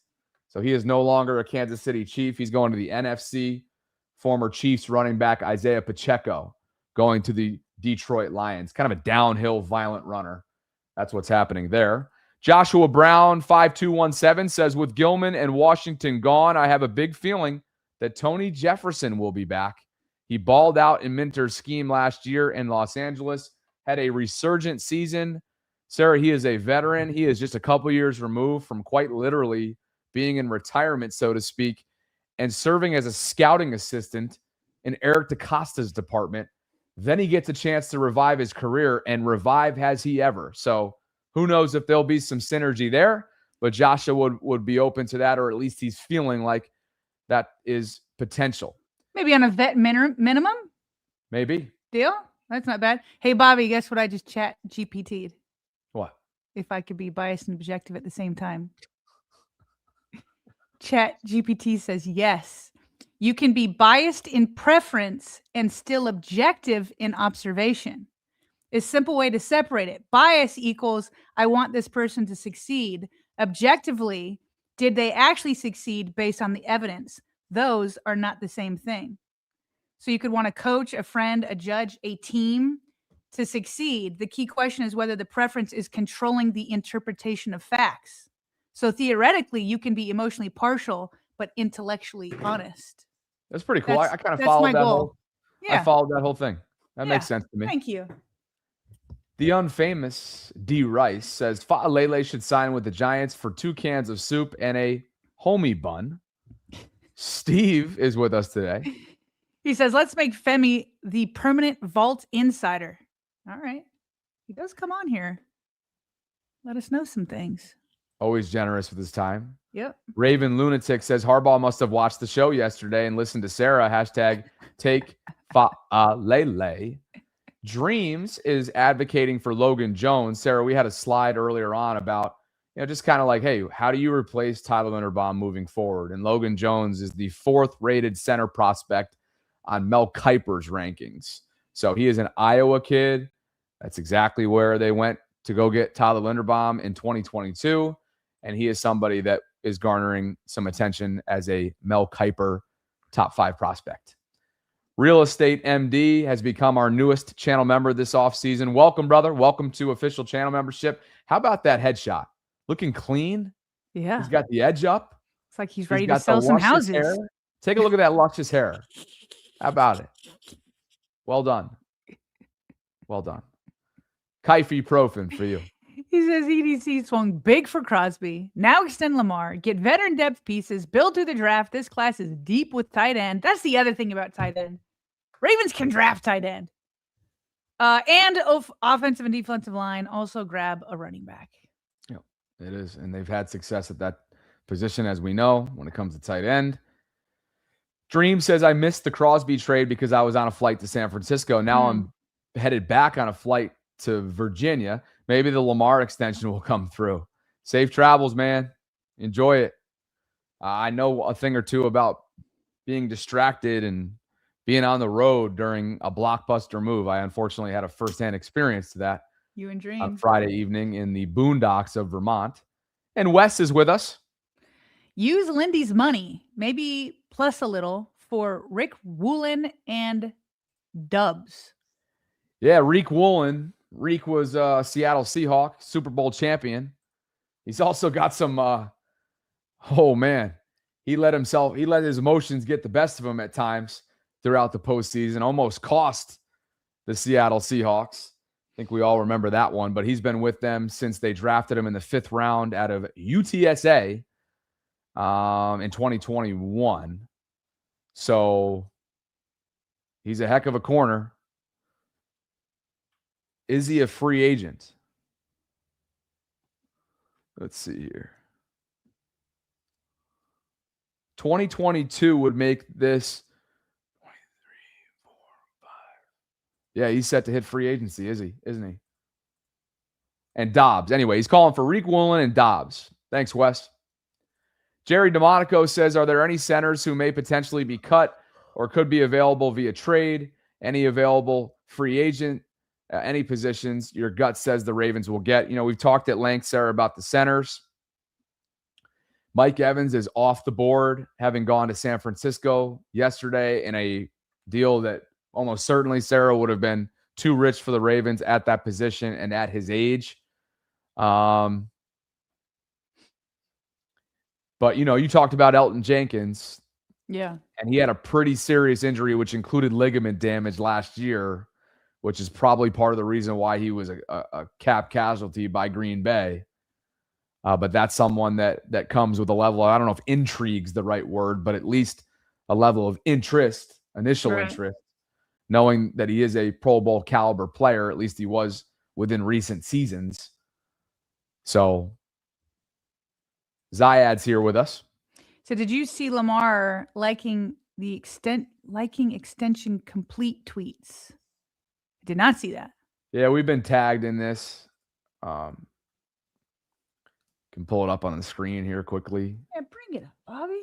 S1: so he is no longer a Kansas City Chief. He's going to the NFC. Former Chiefs running back Isaiah Pacheco going to the Detroit Lions. Kind of a downhill, violent runner. That's what's happening there. Joshua Brown, 5217, says, with Gilman and Washington gone, I have a big feeling that Tony Jefferson will be back. He balled out in Minter's scheme last year in Los Angeles, had a resurgent season. Sarah, he is a veteran. He is just a couple years removed from quite literally being in retirement, so to speak, and serving as a scouting assistant in Eric DaCosta's department. Then he gets a chance to revive his career, and revive has he ever. So who knows if there'll be some synergy there, but Joshua would be open to that, or at least he's feeling like that is potential.
S2: Maybe on a vet minimum?
S1: Maybe.
S2: Deal? That's not bad. Hey, Bobby, guess what I just chat GPT'd?
S1: What?
S2: If I could be biased and objective at the same time. Chat GPT says yes. You can be biased in preference and still objective in observation. A simple way to separate it. Bias equals, I want this person to succeed. Objectively, did they actually succeed based on the evidence? Those are not the same thing. So you could want to coach, a friend, a judge, a team to succeed. The key question is whether the preference is controlling the interpretation of facts. So theoretically, you can be emotionally partial, but intellectually honest.
S1: That's pretty cool. I kind of followed that whole.
S2: Yeah.
S1: I followed that whole thing. That makes sense to me.
S2: Thank you.
S1: The unfamous D. Rice says Faalele should sign with the Giants for 2 cans of soup and a homie bun. Steve is with us today.
S2: He says, let's make Femi the permanent vault insider. All right. He does come on here. Let us know some things.
S1: Always generous with his time.
S2: Yep.
S1: Raven Lunatic says Harbaugh must have watched the show yesterday and listened to Sarah. Hashtag take Faalele. Dreams is advocating for Logan Jones. Sarah, we had a slide earlier on about, just kind of like, hey, how do you replace Tyler Linderbaum moving forward? And Logan Jones is the 4th rated center prospect on Mel Kiper's rankings. So he is an Iowa kid. That's exactly where they went to go get Tyler Linderbaum in 2022. And he is somebody that is garnering some attention as a Mel Kiper top 5 prospect. Real Estate MD has become our newest channel member this offseason. Welcome, brother. Welcome to official channel membership. How about that headshot? Looking clean.
S2: Yeah.
S1: He's got the edge up.
S2: It's like he's ready to
S1: got
S2: sell
S1: the
S2: some
S1: luscious
S2: houses.
S1: hair. Take a look at that luscious hair. How about it? Well done. Well done. Ibuprofen for you.
S2: He says EDC swung big for Crosby. Now extend Lamar. Get veteran depth pieces. Build through the draft. This class is deep with tight end. That's the other thing about tight end. Ravens can draft tight end. And offensive and defensive line also grab a running back.
S1: Yeah, it is. And they've had success at that position, as we know, when it comes to tight end. Dream says, I missed the Crosby trade because I was on a flight to San Francisco. Now I'm headed back on a flight to Virginia. Maybe the Lamar extension will come through. Safe travels, man. Enjoy it. I know a thing or two about being distracted and being on the road during a blockbuster move. I unfortunately had a firsthand experience to that.
S2: You and Dream.
S1: On Friday evening in the boondocks of Vermont. And Wes is with us.
S2: Use Lindy's money, maybe plus a little, for Rick Woolen and Dubs.
S1: Yeah, Reek Woolen. Reek was a Seattle Seahawk, Super Bowl champion. He's also got some, oh man, he let his emotions get the best of him at times throughout the postseason, almost cost the Seattle Seahawks. I think we all remember that one, but he's been with them since they drafted him in the 5th round out of UTSA in 2021. So he's a heck of a corner. Is he a free agent? Let's see here. 2022 would make this 23, 4, 5. Yeah, he's set to hit free agency, isn't he? And Dobbs. Anyway, he's calling for Reek Woolen and Dobbs. Thanks, Wes. Jerry DeMonico says, are there any centers who may potentially be cut or could be available via trade? Any available free agent? Any positions your gut says the Ravens will get? We've talked at length, Sarah, about the centers. Mike Evans is off the board, having gone to San Francisco yesterday in a deal that almost certainly, Sarah, would have been too rich for the Ravens at that position and at his age. But, you talked about Elton Jenkins.
S2: Yeah.
S1: And he had a pretty serious injury, which included ligament damage last year, which is probably part of the reason why he was a cap casualty by Green Bay. But that's someone that comes with a level of, I don't know if intrigue's the right word, but at least a level of interest, initial interest, knowing that he is a Pro Bowl caliber player. At least he was within recent seasons. So Zayad's here with us.
S2: So did you see Lamar liking extension complete tweets? I did not see that.
S1: Yeah, we've been tagged in this. Can pull it up on the screen here quickly.
S2: Yeah, bring it up, Bobby.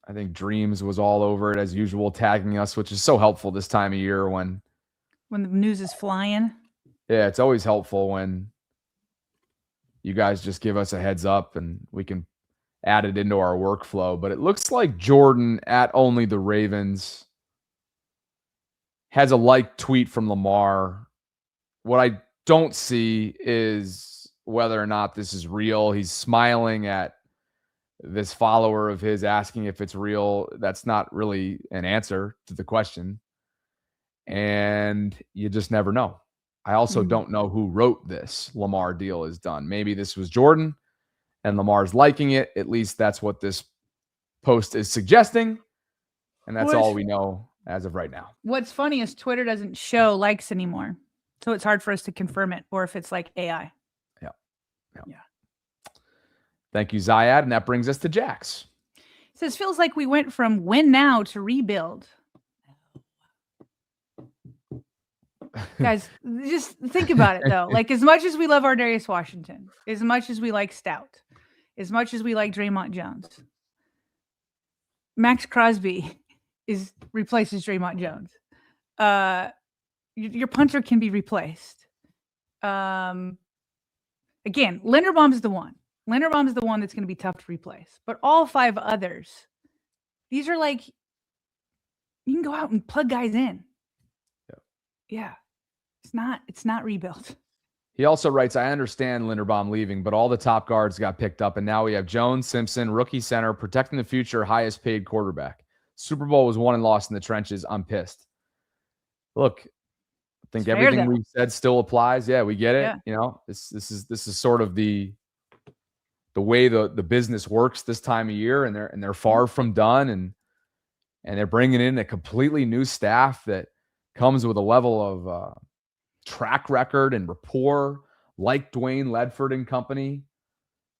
S1: I think Dreams was all over it as usual, tagging us, which is so helpful this time of year when
S2: the news is flying.
S1: Yeah, it's always helpful when you guys just give us a heads up and we can add it into our workflow. But it looks like Jordan at Only the Ravens has a like tweet from Lamar. What I don't see is whether or not this is real. He's smiling at this follower of his asking if it's real. That's not really an answer to the question. And you just never know. I also don't know who wrote this Lamar deal is done. Maybe this was Jordan and Lamar's liking it. At least that's what this post is suggesting. And that's all we know as of right now.
S2: What's funny is Twitter doesn't show likes anymore. So it's hard for us to confirm it or if it's like AI.
S1: Yeah. Thank you, Zayad. And that brings us to Jax.
S2: It says, feels like we went from win now to rebuild. Guys, just think about it, though. Like, as much as we love Ardarius Washington, as much as we like Stout, as much as we like Draymond Jones, Max Crosby replaces Draymond Jones. Your punter can be replaced. Again, Linderbaum's the one. Linderbaum's the one that's going to be tough to replace. But all 5 others, these are like, you can go out and plug guys in. Yeah. It's not rebuilt.
S1: He also writes, I understand Linderbaum leaving, but all the top guards got picked up, and now we have Jones, Simpson, rookie center, protecting the future, highest paid quarterback. Super Bowl was won and lost in the trenches. I'm pissed. Look, I think everything we've said still applies. Yeah, we get it. Yeah. You know, this is sort of the way the business works this time of year, and they're far from done, and they're bringing in a completely new staff that comes with a level of track record and rapport like Dwayne Ledford and company.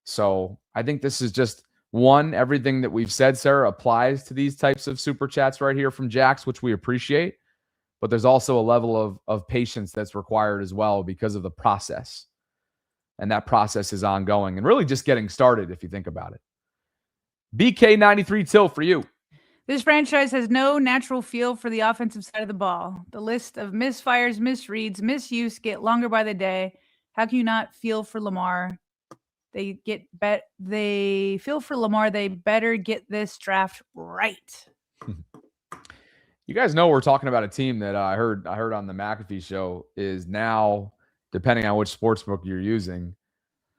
S1: So I think this is just everything that we've said, Sarah, applies to these types of super chats right here from Jax, which we appreciate. But there's also a level of patience that's required as well because of the process. And that process is ongoing and really just getting started if you think about it. BK93 Till for you.
S2: This franchise has no natural feel for the offensive side of the ball. The list of misfires, misreads, misuse get longer by the day. How can you not feel for Lamar? They feel for Lamar. They better get this draft right.
S1: You guys know we're talking about a team that I heard on the McAfee show is now, depending on which sportsbook you're using,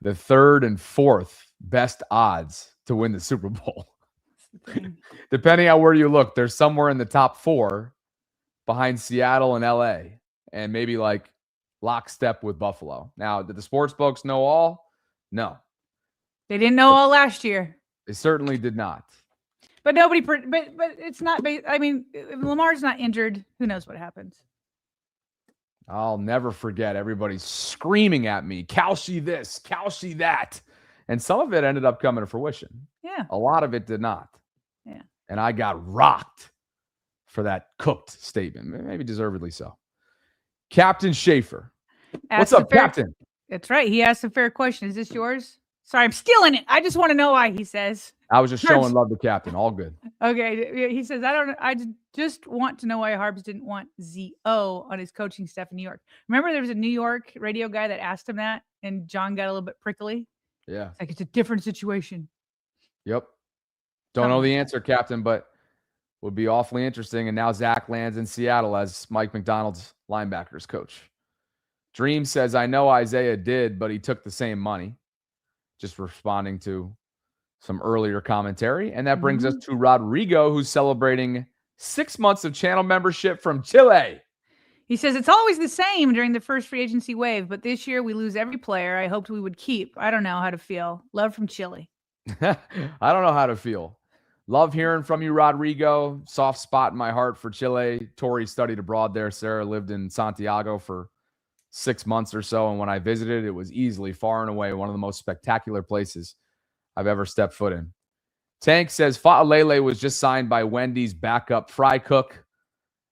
S1: the 3rd and 4th best odds to win the Super Bowl. Depending on where you look, there's somewhere in the top 4 behind Seattle and LA, and maybe like lockstep with Buffalo. Now, did the sports books know all? No.
S2: They didn't know all last year.
S1: They certainly did not.
S2: But it's not. I mean, if Lamar's not injured, who knows what happens?
S1: I'll never forget everybody screaming at me, Kalshi this, Kalshi that. And some of it ended up coming to fruition.
S2: Yeah.
S1: A lot of it did not.
S2: Yeah.
S1: And I got rocked for that cooked statement. Maybe deservedly so. Captain Schaefer. What's up, Captain?
S2: That's right. He asked a fair question. Is this yours? Sorry, I'm stealing it. I just want to know why, he says.
S1: I was just showing love to Captain. All good.
S2: Okay. He says, I just want to know why Harbs didn't want Z-O on his coaching staff in New York. Remember there was a New York radio guy that asked him that, and John got a little bit prickly?
S1: Yeah.
S2: It's like, it's a different situation.
S1: Yep. Don't know the answer, Captain, but would be awfully interesting. And now Zach lands in Seattle as Mike McDonald's linebackers coach. Dream says, I know Isaiah did, but he took the same money. Just responding to some earlier commentary. And that brings us to Rodrigo, who's celebrating 6 months of channel membership from Chile.
S2: He says, it's always the same during the first free agency wave, but this year we lose every player I hoped we would keep. I don't know how to feel. Love from Chile.
S1: I don't know how to feel. Love hearing from you, Rodrigo. Soft spot in my heart for Chile. Tori studied abroad there. Sarah lived in Santiago for 6 months or so. And when I visited, it was easily far and away one of the most spectacular places I've ever stepped foot in. Tank says Faalele was just signed by Wendy's backup fry cook.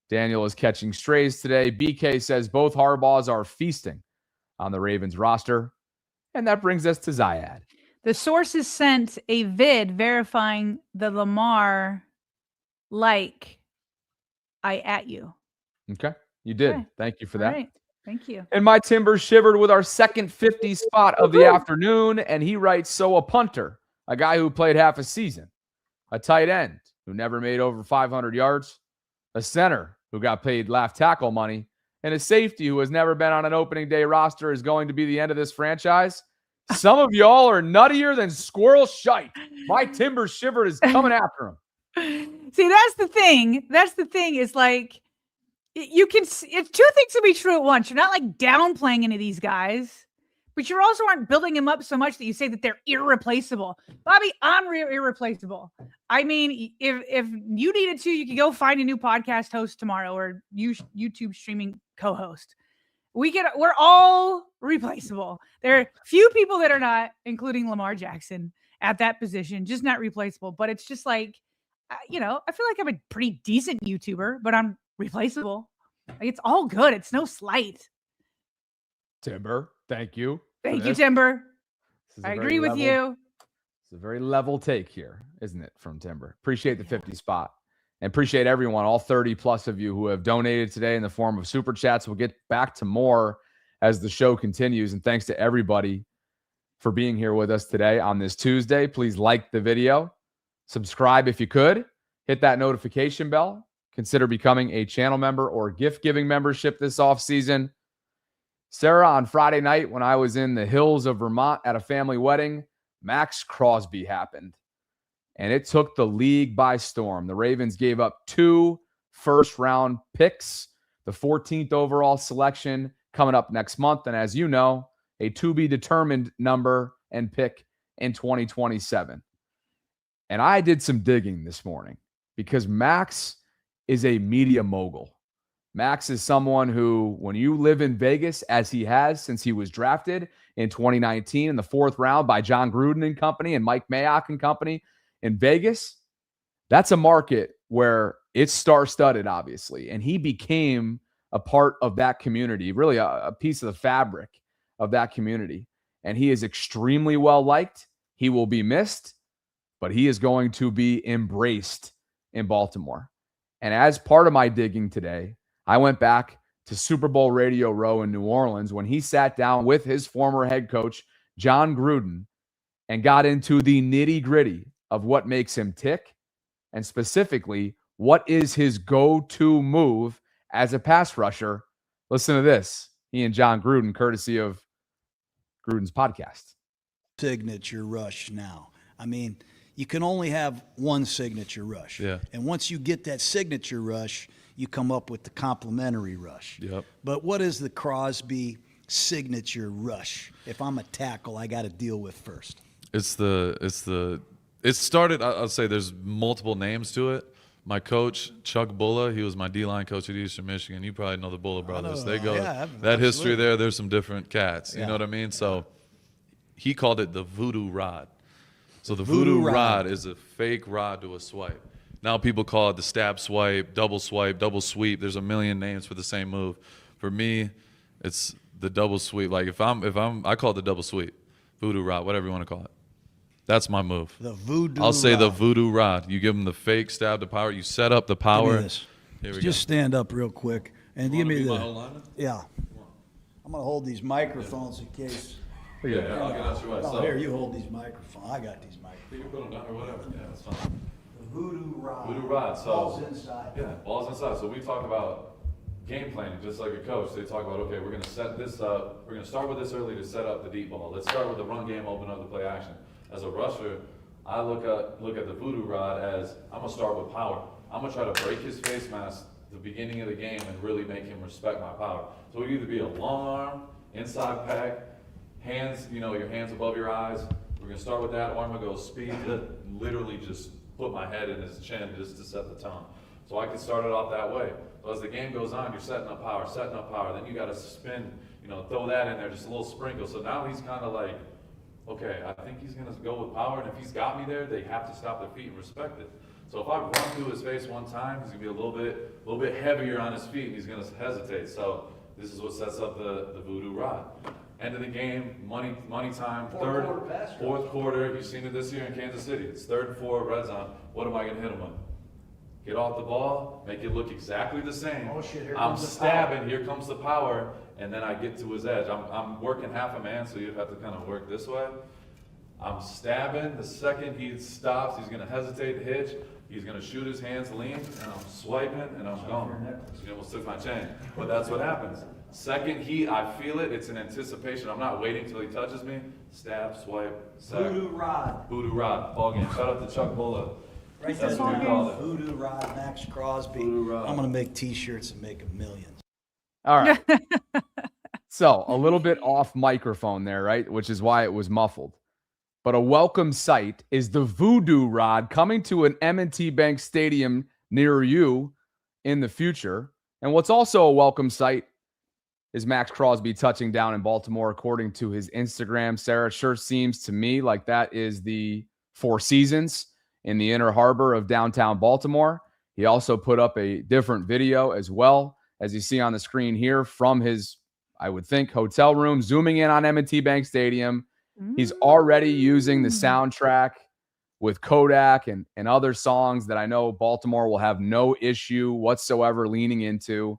S1: Daniel is catching strays today. BK says both Harbaughs are feasting on the Ravens roster. And that brings us to Zayad.
S2: The sources sent a vid verifying the Lamar like I at you.
S1: Okay. You did.
S2: Okay.
S1: Thank you for that.
S2: Right. Thank you.
S1: And my Timbers shivered with our second 50 spot of the afternoon. And he writes, so a punter, a guy who played half a season, a tight end who never made over 500 yards, a center who got paid left tackle money, and a safety who has never been on an opening day roster is going to be the end of this franchise. Some of y'all are nuttier than squirrel shite. My Timbers shivered is coming after him.
S2: See, that's the thing. That's the thing is like, you can, it's two things to be true at once. You're not like downplaying any of these guys, but you also aren't building them up so much that you say that they're irreplaceable. Bobby, I'm irreplaceable. I mean, if you needed to, you could go find a new podcast host tomorrow or YouTube streaming co-host. We're all replaceable. There are few people that are not, including Lamar Jackson at that position, just not replaceable. But it's just like, I feel like I'm a pretty decent YouTuber, but I'm replaceable. Like, it's all good. It's no slight.
S1: Timber, thank you.
S2: Thank you, Timber. I agree with you.
S1: It's a very level take here, isn't it, from Timber? Appreciate the 50 spot. And appreciate everyone, all 30 plus of you who have donated today in the form of super chats. We'll get back to more as the show continues. And thanks to everybody for being here with us today on this Tuesday. Please like the video, subscribe if you could, hit that notification bell, consider becoming a channel member or gift-giving membership this offseason. Sarah, on Friday night when I was in the hills of Vermont at a family wedding, Max Crosby happened. And it took the league by storm. The Ravens gave up 2 first-round picks, the 14th overall selection coming up next month. And as you know, a to-be-determined number and pick in 2027. And I did some digging this morning because Max is a media mogul. Max is someone who, when you live in Vegas, as he has since he was drafted in 2019 in the 4th round by John Gruden and company and Mike Mayock and company in Vegas, that's a market where it's star-studded, obviously. And he became a part of that community, really a piece of the fabric of that community. And he is extremely well-liked. He will be missed, but he is going to be embraced in Baltimore. And as part of my digging today, I went back to Super Bowl Radio Row in New Orleans when he sat down with his former head coach, John Gruden, and got into the nitty-gritty of what makes him tick, and specifically, what is his go-to move as a pass rusher. Listen to this. He and John Gruden, courtesy of Gruden's podcast.
S5: Signature rush now. I mean, you can only have one signature rush.
S6: Yeah.
S5: And once you get that signature rush, you come up with the complementary rush.
S6: Yep.
S5: But what is the Crosby signature rush? If I'm a tackle, I got to deal with first.
S6: It started, I'll say there's multiple names to it. My coach, Chuck Bulla, he was my D-line coach at Eastern Michigan. You probably know the Bulla brothers. They go, that history there, there's some different cats. You know what I mean? So he called it the voodoo rod. So the voodoo rod is a fake rod to a swipe. Now people call it the stab swipe, double sweep. There's a million names for the same move. For me, it's the double sweep. Like I call it the double sweep, voodoo rod, whatever you want to call it. That's my move.
S5: The voodoo
S6: I'll say
S5: rod.
S6: the voodoo rod. You give them the fake stab to power. You set up the power.
S5: Give me this.
S6: Here we
S5: Just stand up real quick and give me
S6: my
S5: the.
S6: O-lineman?
S5: Yeah. I'm going to hold these microphones in case.
S6: Yeah, I'll get out your way.
S5: Oh,
S6: So,
S5: here, you hold these microphones. I got these microphones.
S6: you can put them down or whatever. Yeah, that's fine.
S5: The voodoo rod.
S6: Voodoo rod. So
S5: Ball's inside.
S6: Yeah, balls inside. So we talk about game planning, just like a coach. They talk about, okay, we're going to set this up. We're going to start with this early to set up the deep ball. Let's start with the run game, open up the play action. As a rusher, I look at the voodoo rod as I'm going to start with power. I'm going to try to break his face mask at the beginning of the game and really make him respect my power. So it would either be a long arm, inside pack, hands, your hands above your eyes. We're going to start with that, or I'm going to go speed to literally just put my head in his chin just to set the tone. So I can start it off that way. So as the game goes on, you're setting up power. Then you got to spin, throw that in there, just a little sprinkle. So now he's kind of like, okay, I think he's going to go with power, and if he's got me there, they have to stop their feet and respect it. So if I run through his face one time, he's going to be a little bit heavier on his feet, and he's going to hesitate. So this is what sets up the voodoo rod. End of the game, money time, fourth quarter. You've seen it this year in Kansas City. It's 3rd and 4, red zone. What am I going to hit him with? Get off the ball, make it look exactly the same.
S5: Oh shit,
S6: I'm stabbing, here comes the power, and then I get to his edge. I'm working half a man, so you'd have to kind of work this way. I'm stabbing. The second he stops, he's going to hesitate to hitch. He's going to shoot his hands lean, and I'm swiping, and I'm going. You almost took my chain. But that's what happens. Second heat, I feel it. It's an anticipation. I'm not waiting till he touches me. Stab, swipe, sack.
S5: Voodoo rod.
S6: Voodoo rod. Ball game. Shout out to Chuck Bulla.
S5: Right
S6: That's
S5: there.
S6: what we call it.
S5: Voodoo rod, Max Crosby.
S6: Voodoo rod.
S5: I'm going to make T-shirts and make millions.
S1: All right. So a little bit off microphone there, right? Which is why it was muffled. But a welcome sight is the voodoo rod coming to an M&T Bank Stadium near you in the future. And what's also a welcome sight is Max Crosby touching down in Baltimore, according to his Instagram. Sarah, sure seems to me like that is the Four Seasons in the inner harbor of downtown Baltimore. He also put up a different video as well as you see on the screen here, from his, I would think, hotel room, zooming in on M&T Bank Stadium. He's already using the soundtrack with Kodak and other songs that I know Baltimore will have no issue whatsoever leaning into.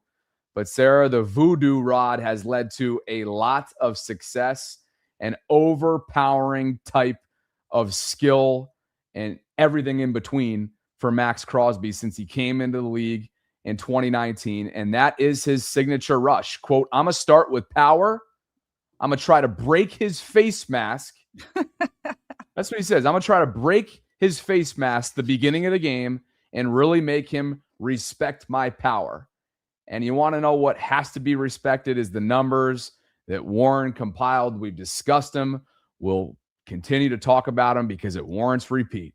S1: But Sarah, the voodoo rod has led to a lot of success and overpowering type of skill and everything in between for Max Crosby since he came into the league in 2019. And that is his signature rush. Quote, I'm going to start with power. I'm going to try to break his face mask. That's what he says. I'm going to try to break his face mask the beginning of the game and really make him respect my power. And you want to know what has to be respected is the numbers that Warren compiled. We've discussed them. We'll continue to talk about them because it warrants repeat.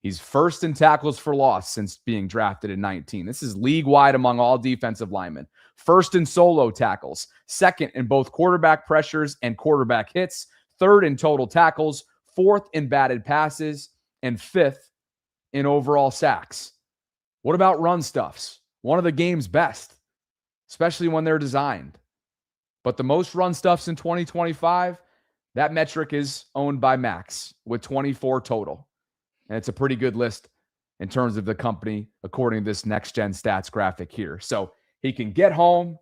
S1: He's first in tackles for loss since being drafted in 19. This is league-wide among all defensive linemen. First in solo tackles. Second in both quarterback pressures and quarterback hits. Third in total tackles. Fourth in batted passes. And fifth in overall sacks. What about run stuffs? One of the game's best, especially when they're designed. But the most run stuffs in 2025, that metric is owned by Max with 24 total. And it's a pretty good list in terms of the company, according to this next-gen stats graphic here. So he can get home.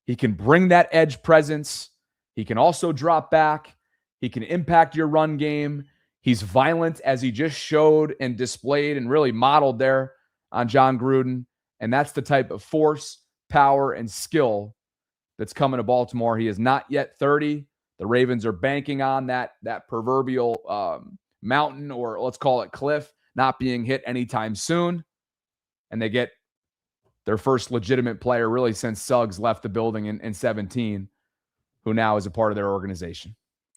S1: He can bring that edge presence. He can also drop back. He can impact your run game. He's violent, as he just showed and displayed and really modeled there on John Gruden. And that's the type of force, power, and skill that's coming to Baltimore. He is not yet 30. The Ravens are banking on that proverbial mountain, or let's call it cliff, not being hit anytime soon. And they get their first legitimate player really since Suggs left the building in 17, who now is a part of their organization.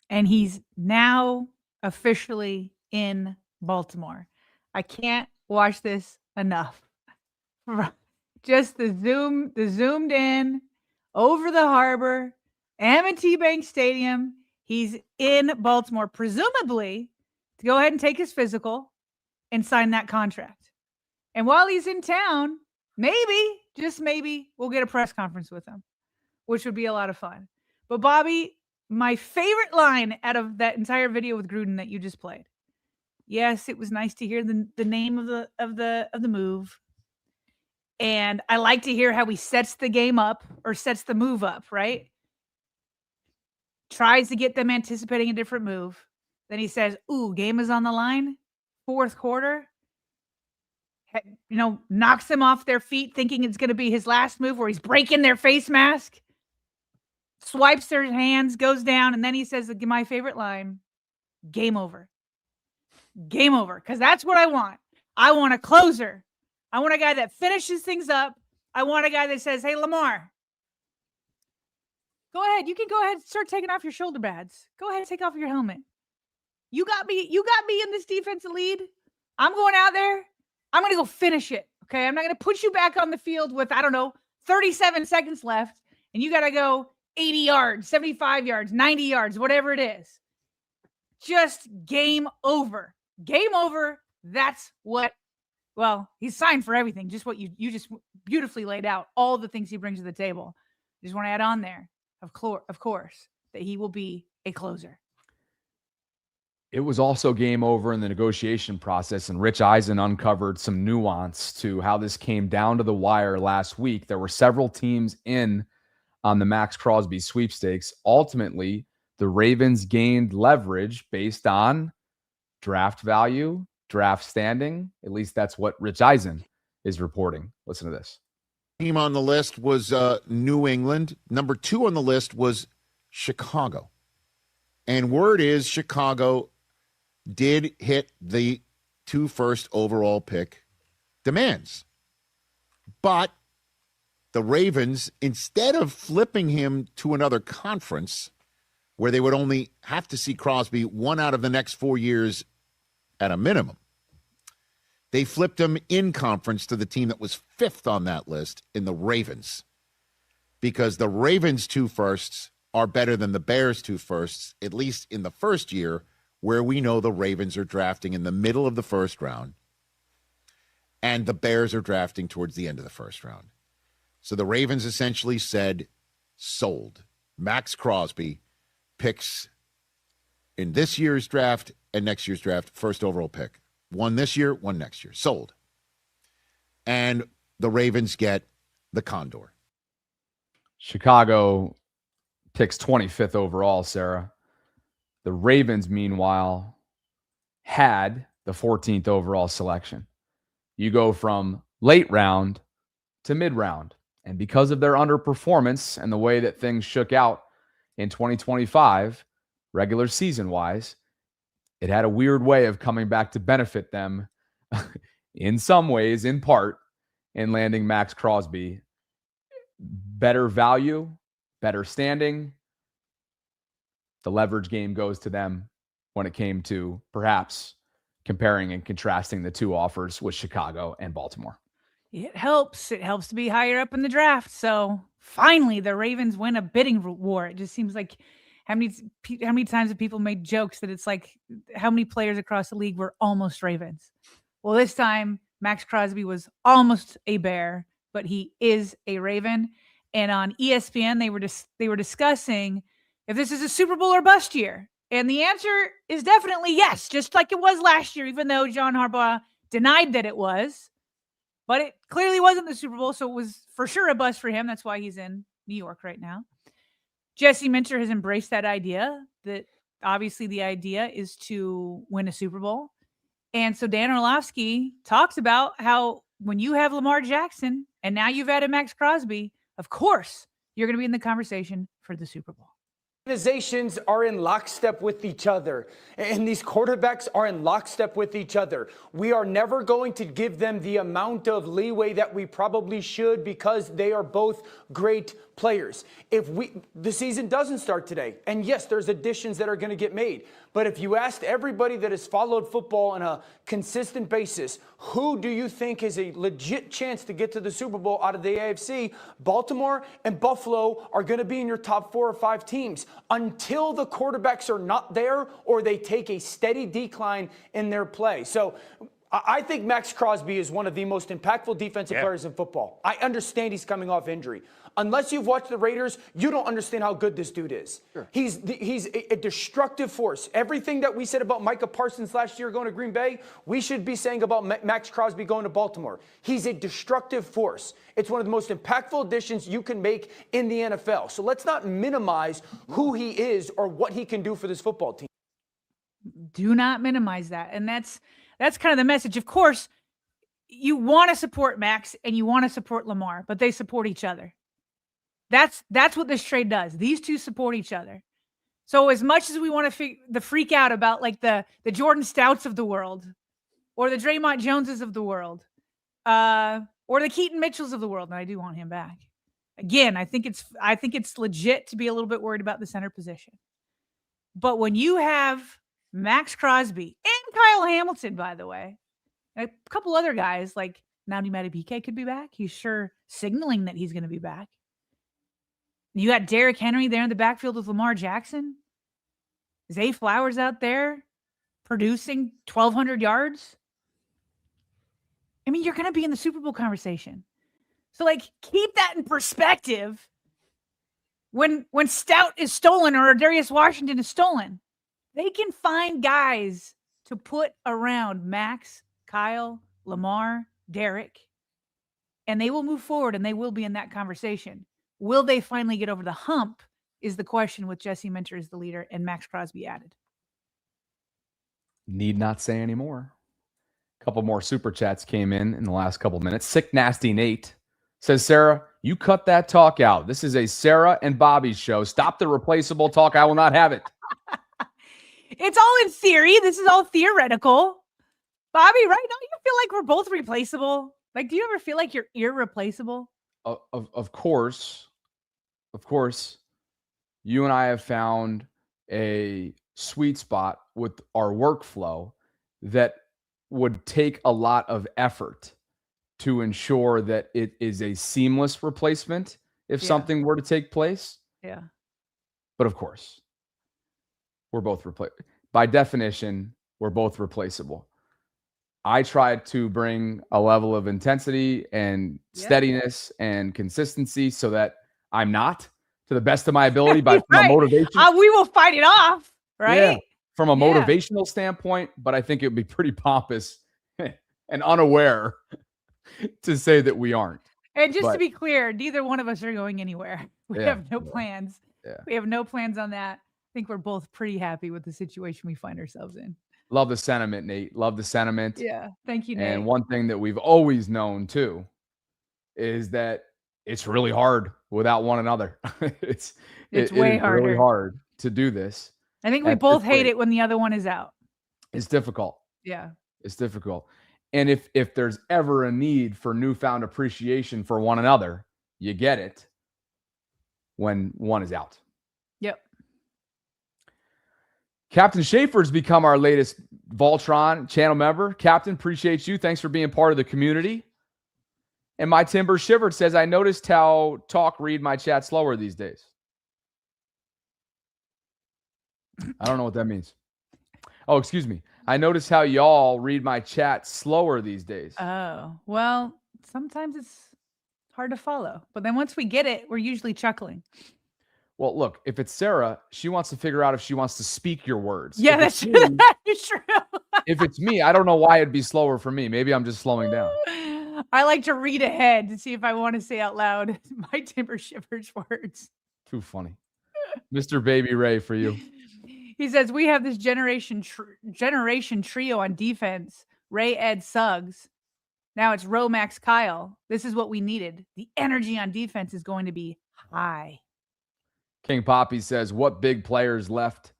S2: And he's now officially in Baltimore. I can't watch this enough. Just the zoomed in over the harbor, M&T Bank Stadium. He's in Baltimore, presumably to go ahead and take his physical and sign that contract. And while he's in town, maybe, just maybe, we'll get a press conference with him, which would be a lot of fun. But Bobby, my favorite line out of that entire video with Gruden that you just played. Yes, it was nice to hear the name of the move. And I like to hear how he sets the game up or sets the move up, right? Tries to get them anticipating a different move. Then he says, ooh, game is on the line. Fourth quarter. Knocks them off their feet thinking it's going to be his last move where he's breaking their face mask. Swipes their hands, goes down, and then he says, my favorite line, game over. Game over, because that's what I want. I want a closer. I want a guy that finishes things up. I want a guy that says, hey, Lamar, go ahead. You can go ahead and start taking off your shoulder pads. Go ahead and take off your helmet. You got me in this defensive lead. I'm going out there. I'm going to go finish it, okay? I'm not going to put you back on the field with, 37 seconds left, and you got to go 80 yards, 75 yards, 90 yards, whatever it is. Just game over. Game over. That's what, he's signed for everything. Just what you just beautifully laid out, all the things he brings to the table. Just want to add on there, of course, that he will be a closer.
S1: It was also game over in the negotiation process, and Rich Eisen uncovered some nuance to how this came down to the wire last week. There were several teams in on the Max Crosby sweepstakes. Ultimately, the Ravens gained leverage based on draft value, draft standing. At least that's what Rich Eisen is reporting. Listen to this.
S7: Team on the list was New England. Number 2 on the list was Chicago. And word is Chicago did hit the 2 first overall pick demands. But the Ravens, instead of flipping him to another conference where they would only have to see Crosby 1 out of the next 4 years at a minimum, they flipped him in conference to the team that was 5th on that list in the Ravens, because the Ravens 2 firsts are better than the Bears 2 firsts, at least in the first year, where we know the Ravens are drafting in the middle of the first round and the Bears are drafting towards the end of the first round. So the Ravens essentially said, sold. Max Crosby picks in this year's draft and next year's draft, first overall pick. One this year, one next year. Sold. And the Ravens get the Condor.
S1: Chicago picks 25th overall, Sarah. The Ravens, meanwhile, had the 14th overall selection. You go from late round to mid round. And because of their underperformance and the way that things shook out in 2025, regular season wise, it had a weird way of coming back to benefit them in some ways, in part, in landing Max Crosby. Better value, better standing. The leverage game goes to them when it came to perhaps comparing and contrasting the two offers with Chicago and Baltimore.
S2: It helps. It helps to be higher up in the draft. So finally, the Ravens win a bidding war. It just seems like how many times have people made jokes that it's like how many players across the league were almost Ravens? Well, this time Max Crosby was almost a Bear, but he is a Raven. And on ESPN, they were discussing if this is a Super Bowl or bust year. And the answer is definitely yes, just like it was last year, even though John Harbaugh denied that it was. But it clearly wasn't the Super Bowl, so it was for sure a bust for him. That's why he's in New York right now. Jesse Minter has embraced that idea, that obviously the idea is to win a Super Bowl. And so Dan Orlovsky talks about how when you have Lamar Jackson and now you've added Max Crosby, of course, you're going to be in the conversation for the Super Bowl.
S8: Organizations are in lockstep with each other, and these quarterbacks are in lockstep with each other. We are never going to give them the amount of leeway that we probably should because they are both great players. The season doesn't start today, and yes, there's additions that are going to get made. But if you asked everybody that has followed football on a consistent basis, who do you think is a legit chance to get to the Super Bowl out of the AFC? Baltimore and Buffalo are going to be in your top 4 or 5 teams until the quarterbacks are not there or they take a steady decline in their play. So I think Max Crosby is one of the most impactful defensive players in football. I understand he's coming off injury. Unless you've watched the Raiders, you don't understand how good this dude is. Sure. He's a destructive force. Everything that we said about Micah Parsons last year going to Green Bay, we should be saying about Max Crosby going to Baltimore. He's a destructive force. It's one of the most impactful additions you can make in the NFL. So let's not minimize who he is or what he can do for this football team.
S2: Do not minimize that. And that's kind of the message. Of course, you want to support Max and you want to support Lamar, but they support each other. That's what this trade does. These two support each other. So as much as we want to freak out about like the Jordan Stouts of the world or the Draymond Joneses of the world or the Keaton Mitchells of the world, and I do want him back. Again, I think it's legit to be a little bit worried about the center position. But when you have Max Crosby and Kyle Hamilton, by the way, and a couple other guys like Naudi Madubuike could be back. He's sure signaling that he's going to be back. You got Derrick Henry there in the backfield with Lamar Jackson. Zay Flowers out there producing 1,200 yards. I mean, you're going to be in the Super Bowl conversation. So, like, keep that in perspective when Stout is stolen or Darius Washington is stolen. They can find guys to put around Max, Kyle, Lamar, Derrick, and they will move forward and they will be in that conversation. Will they finally get over the hump is the question with Jesse Minter as the leader and Max Crosby added.
S1: Need not say anymore. A couple more super chats came in the last couple minutes. Sick Nasty Nate says, Sarah, you cut that talk out. This is a Sarah and Bobby show. Stop the replaceable talk. I will not have it.
S2: It's all in theory. This is all theoretical. Bobby, right? Don't you feel like we're both replaceable? Like, do you ever feel like you're irreplaceable?
S1: Of course, you and I have found a sweet spot with our workflow that would take a lot of effort to ensure that it is a seamless replacement if something were to take place.
S2: Yeah.
S1: But of course, we're both by definition, we're both replaceable. I try to bring a level of intensity and steadiness and consistency so that I'm not, to the best of my ability, by from a motivation.
S2: We will fight it off, right?
S1: Yeah, from a motivational standpoint, but I think it would be pretty pompous and unaware to say that we aren't.
S2: And just to be clear, neither one of us are going anywhere. We have no plans.
S1: Yeah.
S2: We have no plans on that. I think we're both pretty happy with the situation we find ourselves in.
S1: Love the sentiment, Nate. Love the sentiment.
S2: Yeah. Thank you, Nate.
S1: And one thing that we've always known too is that it's really hard without one another. It's
S2: way harder.
S1: Really hard to do this.
S2: I think we both hate it when the other one is out.
S1: It's difficult.
S2: Yeah.
S1: It's difficult. And if there's ever a need for newfound appreciation for one another, you get it when one is out.
S2: Yep.
S1: Captain Schaefer's become our latest VAULTRON channel member. Captain, appreciate you. Thanks for being part of the community. And my Timber Shivered says, I noticed how talk read my chat slower these days. I don't know what that means. Oh, excuse me. I noticed how y'all read my chat slower these days.
S2: Oh, well, sometimes it's hard to follow. But then once we get it, we're usually chuckling.
S1: Well, look, if it's Sarah, she wants to figure out if she wants to speak your words.
S2: Yeah, that's true. That is true.
S1: If it's me, I don't know why it'd be slower for me. Maybe I'm just slowing down.
S2: I like to read ahead to see if I want to say out loud my Timber Shivers words.
S1: Too funny. Mr. Baby Ray for you.
S2: He says, we have this generation trio on defense. Ray, Ed, Suggs. Now it's Romax, Kyle. This is what we needed. The energy on defense is going to be high.
S1: King Poppy says, what big players left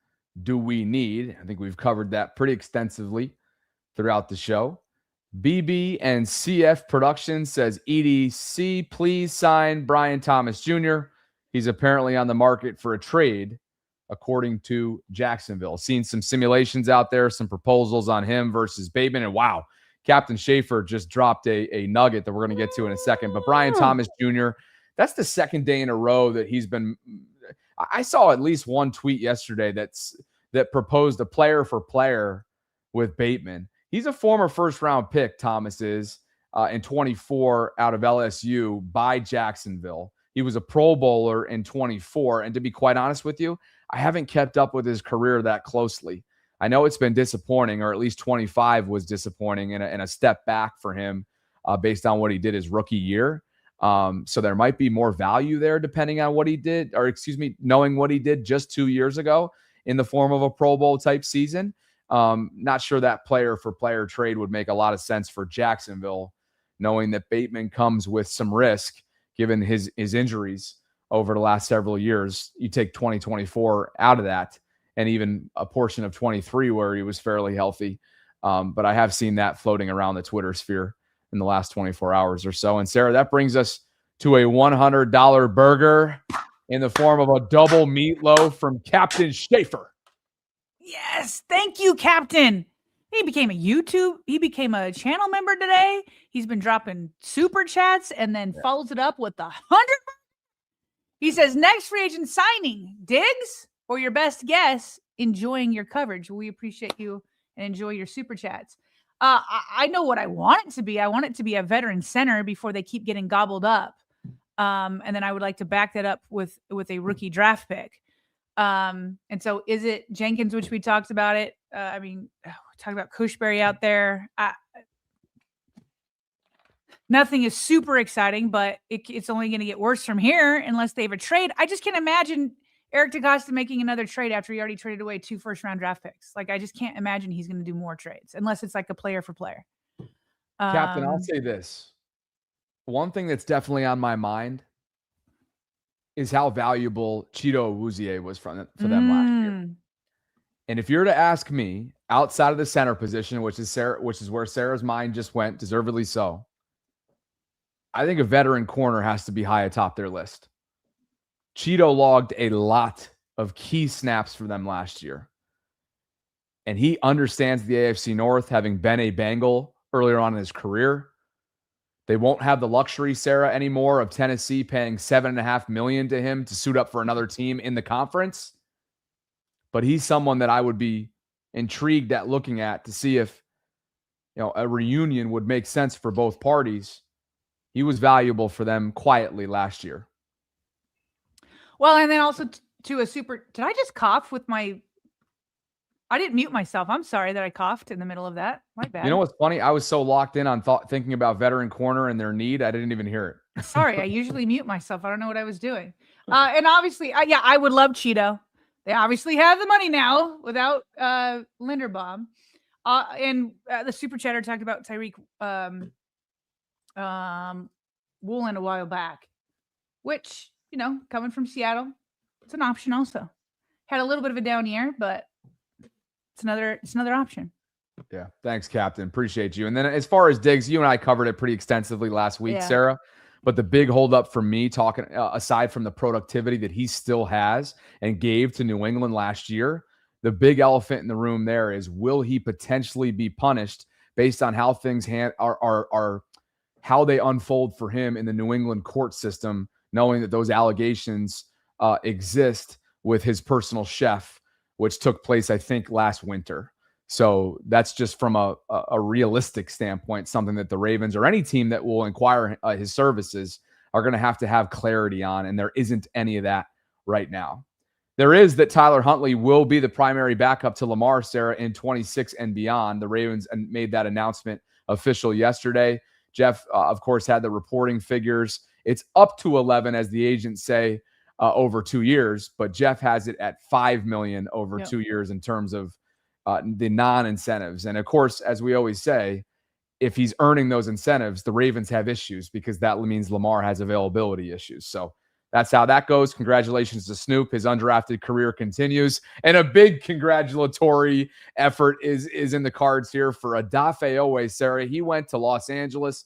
S1: do we need? I think we've covered that pretty extensively throughout the show. BB and CF Productions says, EDC, please sign Brian Thomas Jr. He's apparently on the market for a trade, according to Jacksonville. Seen some simulations out there, some proposals on him versus Bateman. And wow, Captain Schaefer just dropped a nugget that we're going to get to in a second. But Brian Thomas Jr., that's the second day in a row that he's been – I saw at least one tweet yesterday that proposed a player for player with Bateman. He's a former first-round pick, Thomas is, in 24 out of LSU by Jacksonville. He was a Pro Bowler in 24. And to be quite honest with you, I haven't kept up with his career that closely. I know it's been disappointing, or at least 25 was disappointing and a step back for him based on what he did his rookie year. So there might be more value there depending on what he did, or knowing what he did just 2 years ago in the form of a Pro Bowl type season. Not sure that player for player trade would make a lot of sense for Jacksonville, knowing that Bateman comes with some risk given his injuries over the last several years. You take 2024 out of that and even a portion of 23 where he was fairly healthy. But I have seen that floating around the Twitter sphere in the last 24 hours or so. And Sarah, that brings us to a $100 burger in the form of a double meatloaf from Captain Schaefer.
S2: Yes. Thank you, Captain. He became a channel member today. He's been dropping super chats and then follows it up with 100. He says, next free agent signing, Diggs or your best guess, enjoying your coverage. We appreciate you and enjoy your super chats. I know what I want it to be. I want it to be a veteran center before they keep getting gobbled up. And then I would like to back that up with a rookie draft pick. And so is it Jenkins, which we talked about it? We talked about Cushberry out there. Nothing is super exciting, but it's only going to get worse from here unless they have a trade. I just can't imagine Eric DeCosta making another trade after he already traded away 2 first-round draft picks. Like, I just can't imagine he's going to do more trades unless it's like a player for player.
S1: Captain, I'll say this. One thing that's definitely on my mind is how valuable Cheeto Awuzie was for them last year. And if you're to ask me, outside of the center position, which is where Sarah's mind just went, deservedly so, I think a veteran corner has to be high atop their list. Cheeto logged a lot of key snaps for them last year. And he understands the AFC North, having been a Bengal earlier on in his career. They won't have the luxury, Sarah, anymore of Tennessee paying $7.5 million to him to suit up for another team in the conference. But he's someone that I would be intrigued at looking at to see if a reunion would make sense for both parties. He was valuable for them quietly last year.
S2: Well, and then also to a super. Did I just cough with my? I didn't mute myself. I'm sorry that I coughed in the middle of that. My bad.
S1: You know what's funny? I was so locked in on thinking about veteran corner and their need, I didn't even hear it.
S2: Sorry, I usually mute myself. I don't know what I was doing. And obviously, I would love Cheeto. They obviously have the money now without Linderbaum. And the super chatter talked about Tyreek Woolen a while back, which, coming from Seattle, it's an option also. Had a little bit of a down year, but it's another option.
S1: Yeah. Thanks, Captain. Appreciate you. And then as far as Diggs, you and I covered it pretty extensively last week,
S2: Yeah.
S1: Sarah. But the big holdup for me, talking aside from the productivity that he still has and gave to New England last year, the big elephant in the room there is, will he potentially be punished based on how things are how they unfold for him in the New England court system, knowing that those allegations exist with his personal chef, which took place, I think, last winter. So that's just from a realistic standpoint, something that the Ravens or any team that will inquire his services are going to have clarity on, and there isn't any of that right now. There is that Tyler Huntley will be the primary backup to Lamar, Sarah, in 26 and beyond. The Ravens made that announcement official yesterday. Jeff, of course, had the reporting figures. It's up to 11, as the agents say, over 2 years, but Jeff has it at $5 million over 2 years in terms of the non-incentives. And of course, as we always say, if he's earning those incentives, the Ravens have issues, because that means Lamar has availability issues. So that's how that goes. Congratulations to Snoop. His undrafted career continues. And a big congratulatory effort is in the cards here for Odafe Oweh, Sarah. He went to Los Angeles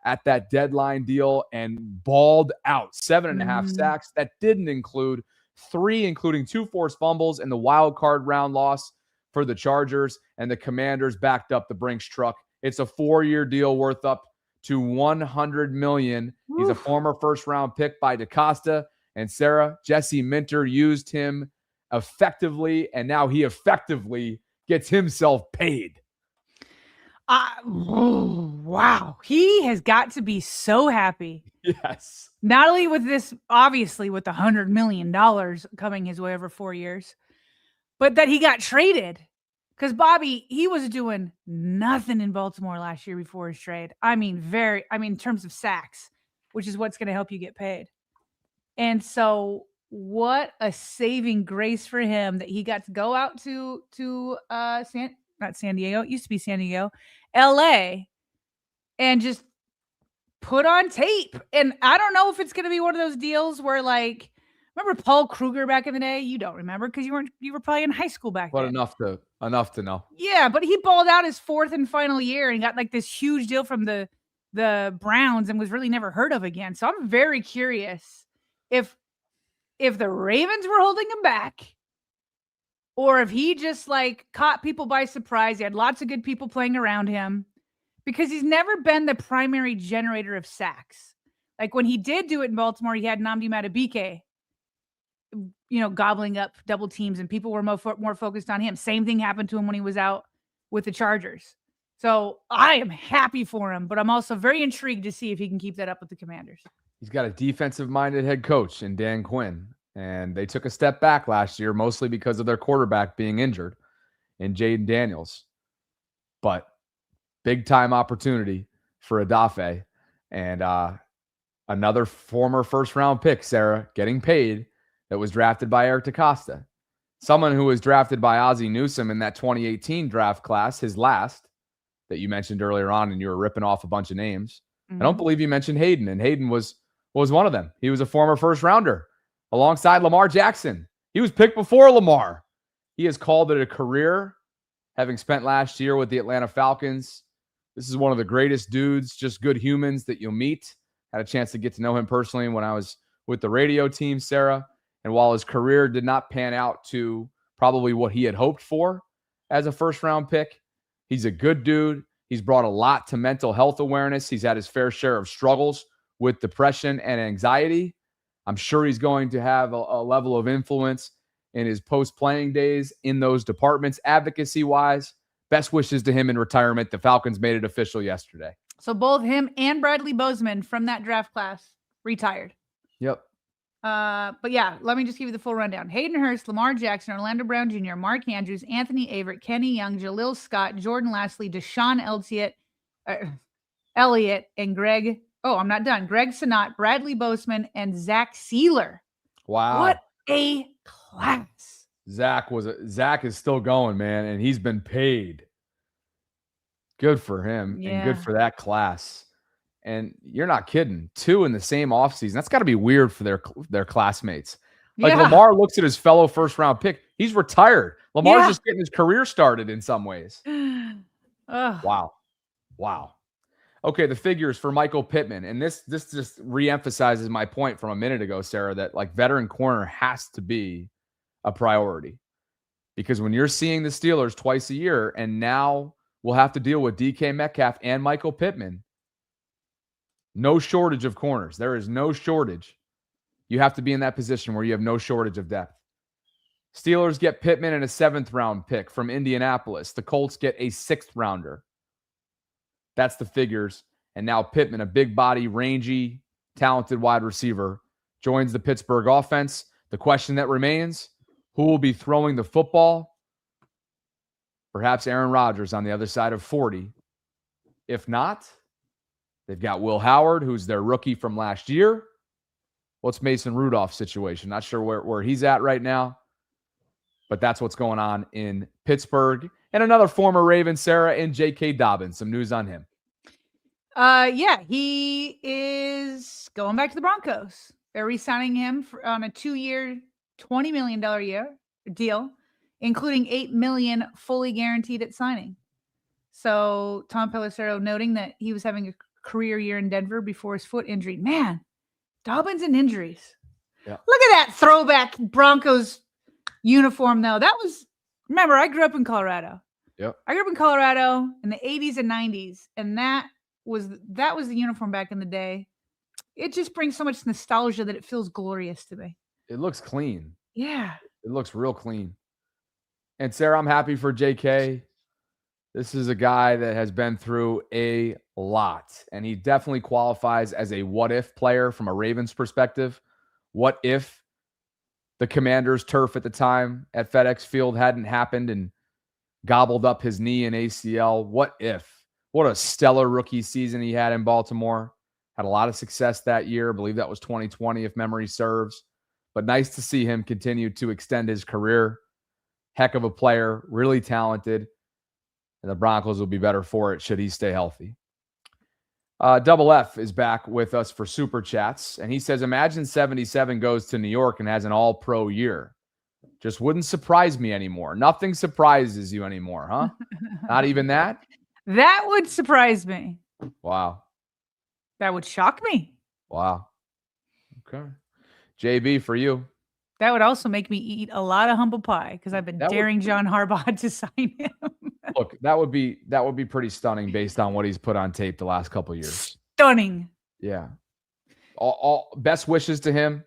S1: at that deadline deal and balled out. 7.5 sacks. That didn't include 3, including 2 forced fumbles and the wild card round loss for the Chargers, and the Commanders backed up the Brinks truck. It's a 4-year deal worth up to $100 million. He's a former first-round pick by DaCosta, and Sarah, Jesse Minter used him effectively, and now he effectively gets himself paid.
S2: Wow. He has got to be so happy.
S1: Yes.
S2: Not only with this, obviously with the $100 million coming his way over 4 years, but that he got traded. Because Bobby, he was doing nothing in Baltimore last year before his trade. In terms of sacks, which is what's going to help you get paid. And so what a saving grace for him that he got to go out to not San Diego. It used to be San Diego, LA, and just put on tape. And I don't know if it's going to be one of those deals where, like, remember Paul Kruger back in the day? You don't remember because you were probably in high school back then.
S1: But enough to know.
S2: Yeah, but he balled out his 4th and final year and got like this huge deal from the Browns and was really never heard of again. So I'm very curious if the Ravens were holding him back, or if he just like caught people by surprise. He had lots of good people playing around him, because he's never been the primary generator of sacks. Like when he did do it in Baltimore, he had Nnamdi Madubuike, gobbling up double teams, and people were more focused on him. Same thing happened to him when he was out with the Chargers. So I am happy for him, but I'm also very intrigued to see if he can keep that up with the Commanders.
S1: He's got a defensive-minded head coach in Dan Quinn, and they took a step back last year, mostly because of their quarterback being injured in Jaden Daniels. But big-time opportunity for Odafe, and another former first-round pick, Sarah, getting paid, that was drafted by Eric DaCosta. Someone who was drafted by Ozzie Newsome in that 2018 draft class, his last, that you mentioned earlier on, and you were ripping off a bunch of names. I don't believe you mentioned Hayden, and Hayden was one of them. He was a former first-rounder alongside Lamar Jackson. He was picked before Lamar. He has called it a career, having spent last year with the Atlanta Falcons. This is one of the greatest dudes, just good humans that you'll meet. Had a chance to get to know him personally when I was with the radio team, Sarah. And while his career did not pan out to probably what he had hoped for as a first-round pick, he's a good dude. He's brought a lot to mental health awareness. He's had his fair share of struggles with depression and anxiety. I'm sure he's going to have a level of influence in his post-playing days in those departments, advocacy-wise. best wishes to him in retirement. The Falcons made it official yesterday.
S2: So both him and Bradley Bozeman from that draft class retired.
S1: Yep.
S2: But yeah, let me just give you the full rundown. Hayden Hurst, Lamar Jackson, Orlando Brown Jr., Mark Andrews, Anthony Averett, Kenny Young, Jalil Scott, Jordan Lastly, Deshaun Elliott, and Greg. Oh, I'm not done. Greg Sinat, Bradley Bozeman, and Zach Sealer.
S1: Wow.
S2: What a class.
S1: Zach is still going, man, and he's been paid. Good for him and good for that class. And you're not kidding. 2 in the same offseason. That's got to be weird for their classmates. Like Lamar looks at his fellow first-round pick. He's retired. Lamar's just getting his career started in some ways. Wow. Okay, the figures for Michael Pittman. And this just reemphasizes my point from a minute ago, Sarah, that like veteran corner has to be a priority. Because when you're seeing the Steelers twice a year, and now we'll have to deal with DK Metcalf and Michael Pittman, no shortage of corners. There is no shortage. You have to be in that position where you have no shortage of depth. Steelers get Pittman in a 7th-round pick from Indianapolis. The Colts get a 6th-rounder. That's the figures. And now Pittman, a big body, rangy, talented wide receiver, joins the Pittsburgh offense. The question that remains, who will be throwing the football? Perhaps Aaron Rodgers on the other side of 40. If not, they've got Will Howard, who's their rookie from last year. What's Mason Rudolph's situation? Not sure where he's at right now. But that's what's going on in Pittsburgh. And another former Raven, Sarah, and J.K. Dobbins. Some news on him.
S2: He is going back to the Broncos. They're re-signing him on a 2-year, $20 million deal, including $8 million fully guaranteed at signing. So Tom Pelissero noting that he was having a career year in Denver before his foot injury. Man, Dobbins and injuries.
S1: Yeah.
S2: Look at that throwback Broncos uniform, though. Remember, I grew up in Colorado.
S1: Yep.
S2: I grew up in Colorado in the 80s and 90s, and that was the uniform back in the day. It just brings so much nostalgia that it feels glorious to me.
S1: It looks clean.
S2: Yeah.
S1: It looks real clean. And Sarah, I'm happy for JK. This is a guy that has been through a lot, and he definitely qualifies as a what-if player from a Ravens perspective. What if the Commanders' turf at the time at FedEx Field hadn't happened and gobbled up his knee and ACL? What if? What a stellar rookie season he had in Baltimore. Had a lot of success that year. I believe that was 2020, if memory serves. But nice to see him continue to extend his career. Heck of a player, really talented. And the Broncos will be better for it should he stay healthy. Double F is back with us for Super Chats. And he says, imagine 77 goes to New York and has an all-pro year. Just wouldn't surprise me anymore. Nothing surprises you anymore, huh? Not even that?
S2: That would surprise me.
S1: Wow.
S2: That would shock me.
S1: Wow. Okay. JB, for you.
S2: That would also make me eat a lot of humble pie because I've been daring John Harbaugh to sign him.
S1: Look, that would be pretty stunning based on what he's put on tape the last couple of years.
S2: Stunning.
S1: Yeah. All best wishes to him,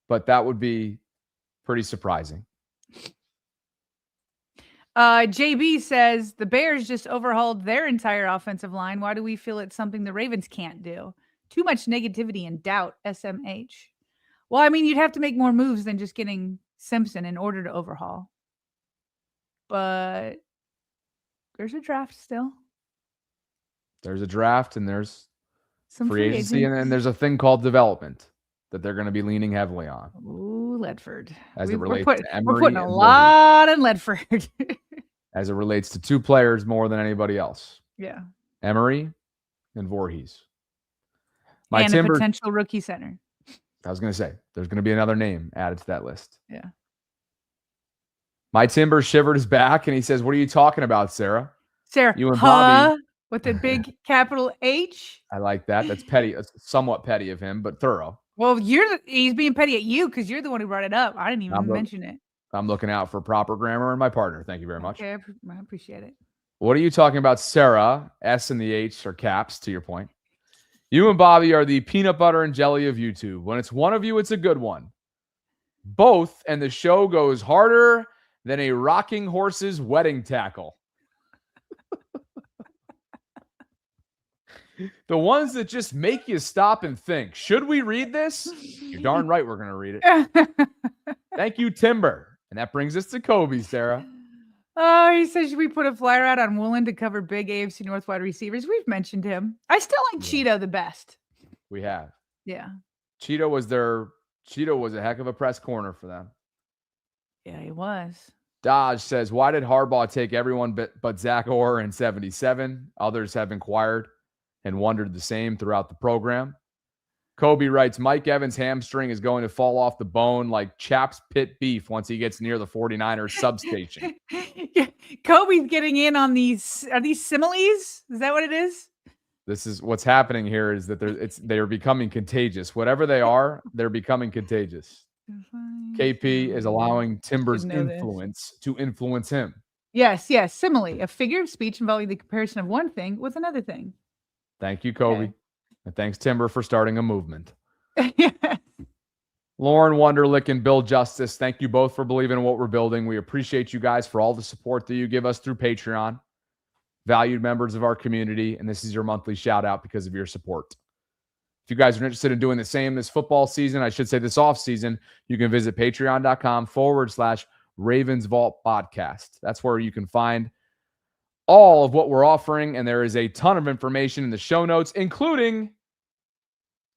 S1: but that would be pretty surprising.
S2: JB says the Bears just overhauled their entire offensive line. Why do we feel it's something the Ravens can't do? Too much negativity and doubt, SMH. Well, I mean, you'd have to make more moves than just getting Simpson in order to overhaul. But there's a draft still.
S1: There's a draft and there's
S2: some
S1: free agency, and then there's a thing called development that they're going to be leaning heavily on.
S2: Ooh, Ledford.
S1: As it relates to Emery.
S2: We're putting a lot in Ledford.
S1: As it relates to two players more than anybody else.
S2: Yeah.
S1: Emery and Voorhees.
S2: A potential rookie center.
S1: I was going to say, there's going to be another name added to that list.
S2: Yeah.
S1: My Timber shivered his back, and he says, what are you talking about, Sarah?
S2: Sarah,
S1: you and Bobby.
S2: With a big capital H.
S1: I like that. That's petty. It's somewhat petty of him, but thorough.
S2: Well, he's being petty at you because you're the one who brought it up. I didn't even mention it.
S1: I'm looking out for proper grammar and my partner. Thank you very much.
S2: Okay, I appreciate it.
S1: What are you talking about, Sarah? S and the H are caps, to your point. You and Bobby are the peanut butter and jelly of YouTube. When it's one of you, it's a good one. Both, and the show goes harder than a rocking horse's wedding tackle. The ones that just make you stop and think, should we read this? You're darn right we're going to read it. Thank you, Timber. And that brings us to Kobe, Sarah.
S2: Oh, he says, should we put a flyer out on Woolen to cover big AFC North wide receivers? We've mentioned him. I still like Cheeto the best.
S1: We have.
S2: Yeah.
S1: Cheeto was a heck of a press corner for them.
S2: Yeah, he was.
S1: Dodge says, why did Harbaugh take everyone but Zach Orr in 77? Others have inquired and wondered the same throughout the program. Kobe writes, Mike Evans' hamstring is going to fall off the bone like Chap's pit beef once he gets near the 49ers substation.
S2: Yeah. Kobe's getting in on these. Are these similes? Is that what it is?
S1: This is what's happening here is that they're becoming contagious. Whatever they are, they're becoming contagious. KP is allowing Timber's influence to influence him.
S2: Yes. Simile, a figure of speech involving the comparison of one thing with another thing.
S1: Thank you, Kobe. Okay. And thanks, Timber, for starting a movement.
S2: Yes.
S1: Lauren Wonderlick and Bill Justice, thank you both for believing in what we're building. We appreciate you guys for all the support that you give us through Patreon. Valued members of our community, and this is your monthly shout out because of your support. If you guys are interested in doing the same this football season, I should say this off season, you can visit patreon.com/Ravens Vault Podcast. That's where you can find all of what we're offering, and there is a ton of information in the show notes, including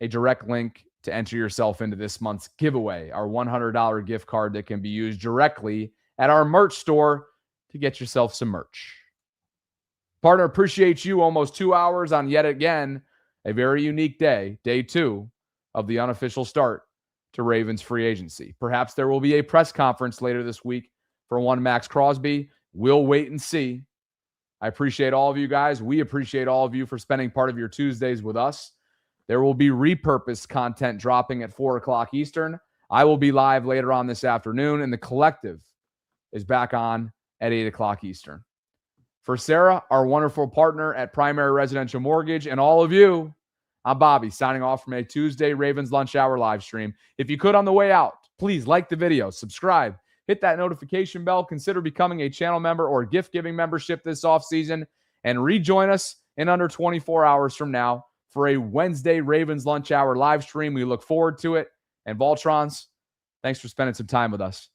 S1: a direct link to enter yourself into this month's giveaway, our $100 gift card that can be used directly at our merch store to get yourself some merch. Partner, appreciate you. Almost 2 hours on yet again a very unique day, day 2 of the unofficial start to Ravens free agency. Perhaps there will be a press conference later this week for one Max Crosby. We'll wait and see. I appreciate all of you guys. We appreciate all of you for spending part of your Tuesdays with us. There will be repurposed content dropping at 4 o'clock Eastern. I will be live later on this afternoon, and the collective is back on at 8 o'clock Eastern. For Sarah, our wonderful partner at Primary Residential Mortgage, and all of you, I'm Bobby, signing off from a Tuesday Ravens Lunch Hour live stream. If you could on the way out, please like the video, subscribe, hit that notification bell, consider becoming a channel member or gift-giving membership this offseason, and rejoin us in under 24 hours from now for a Wednesday Ravens Lunch Hour live stream. We look forward to it. And Voltrons, thanks for spending some time with us.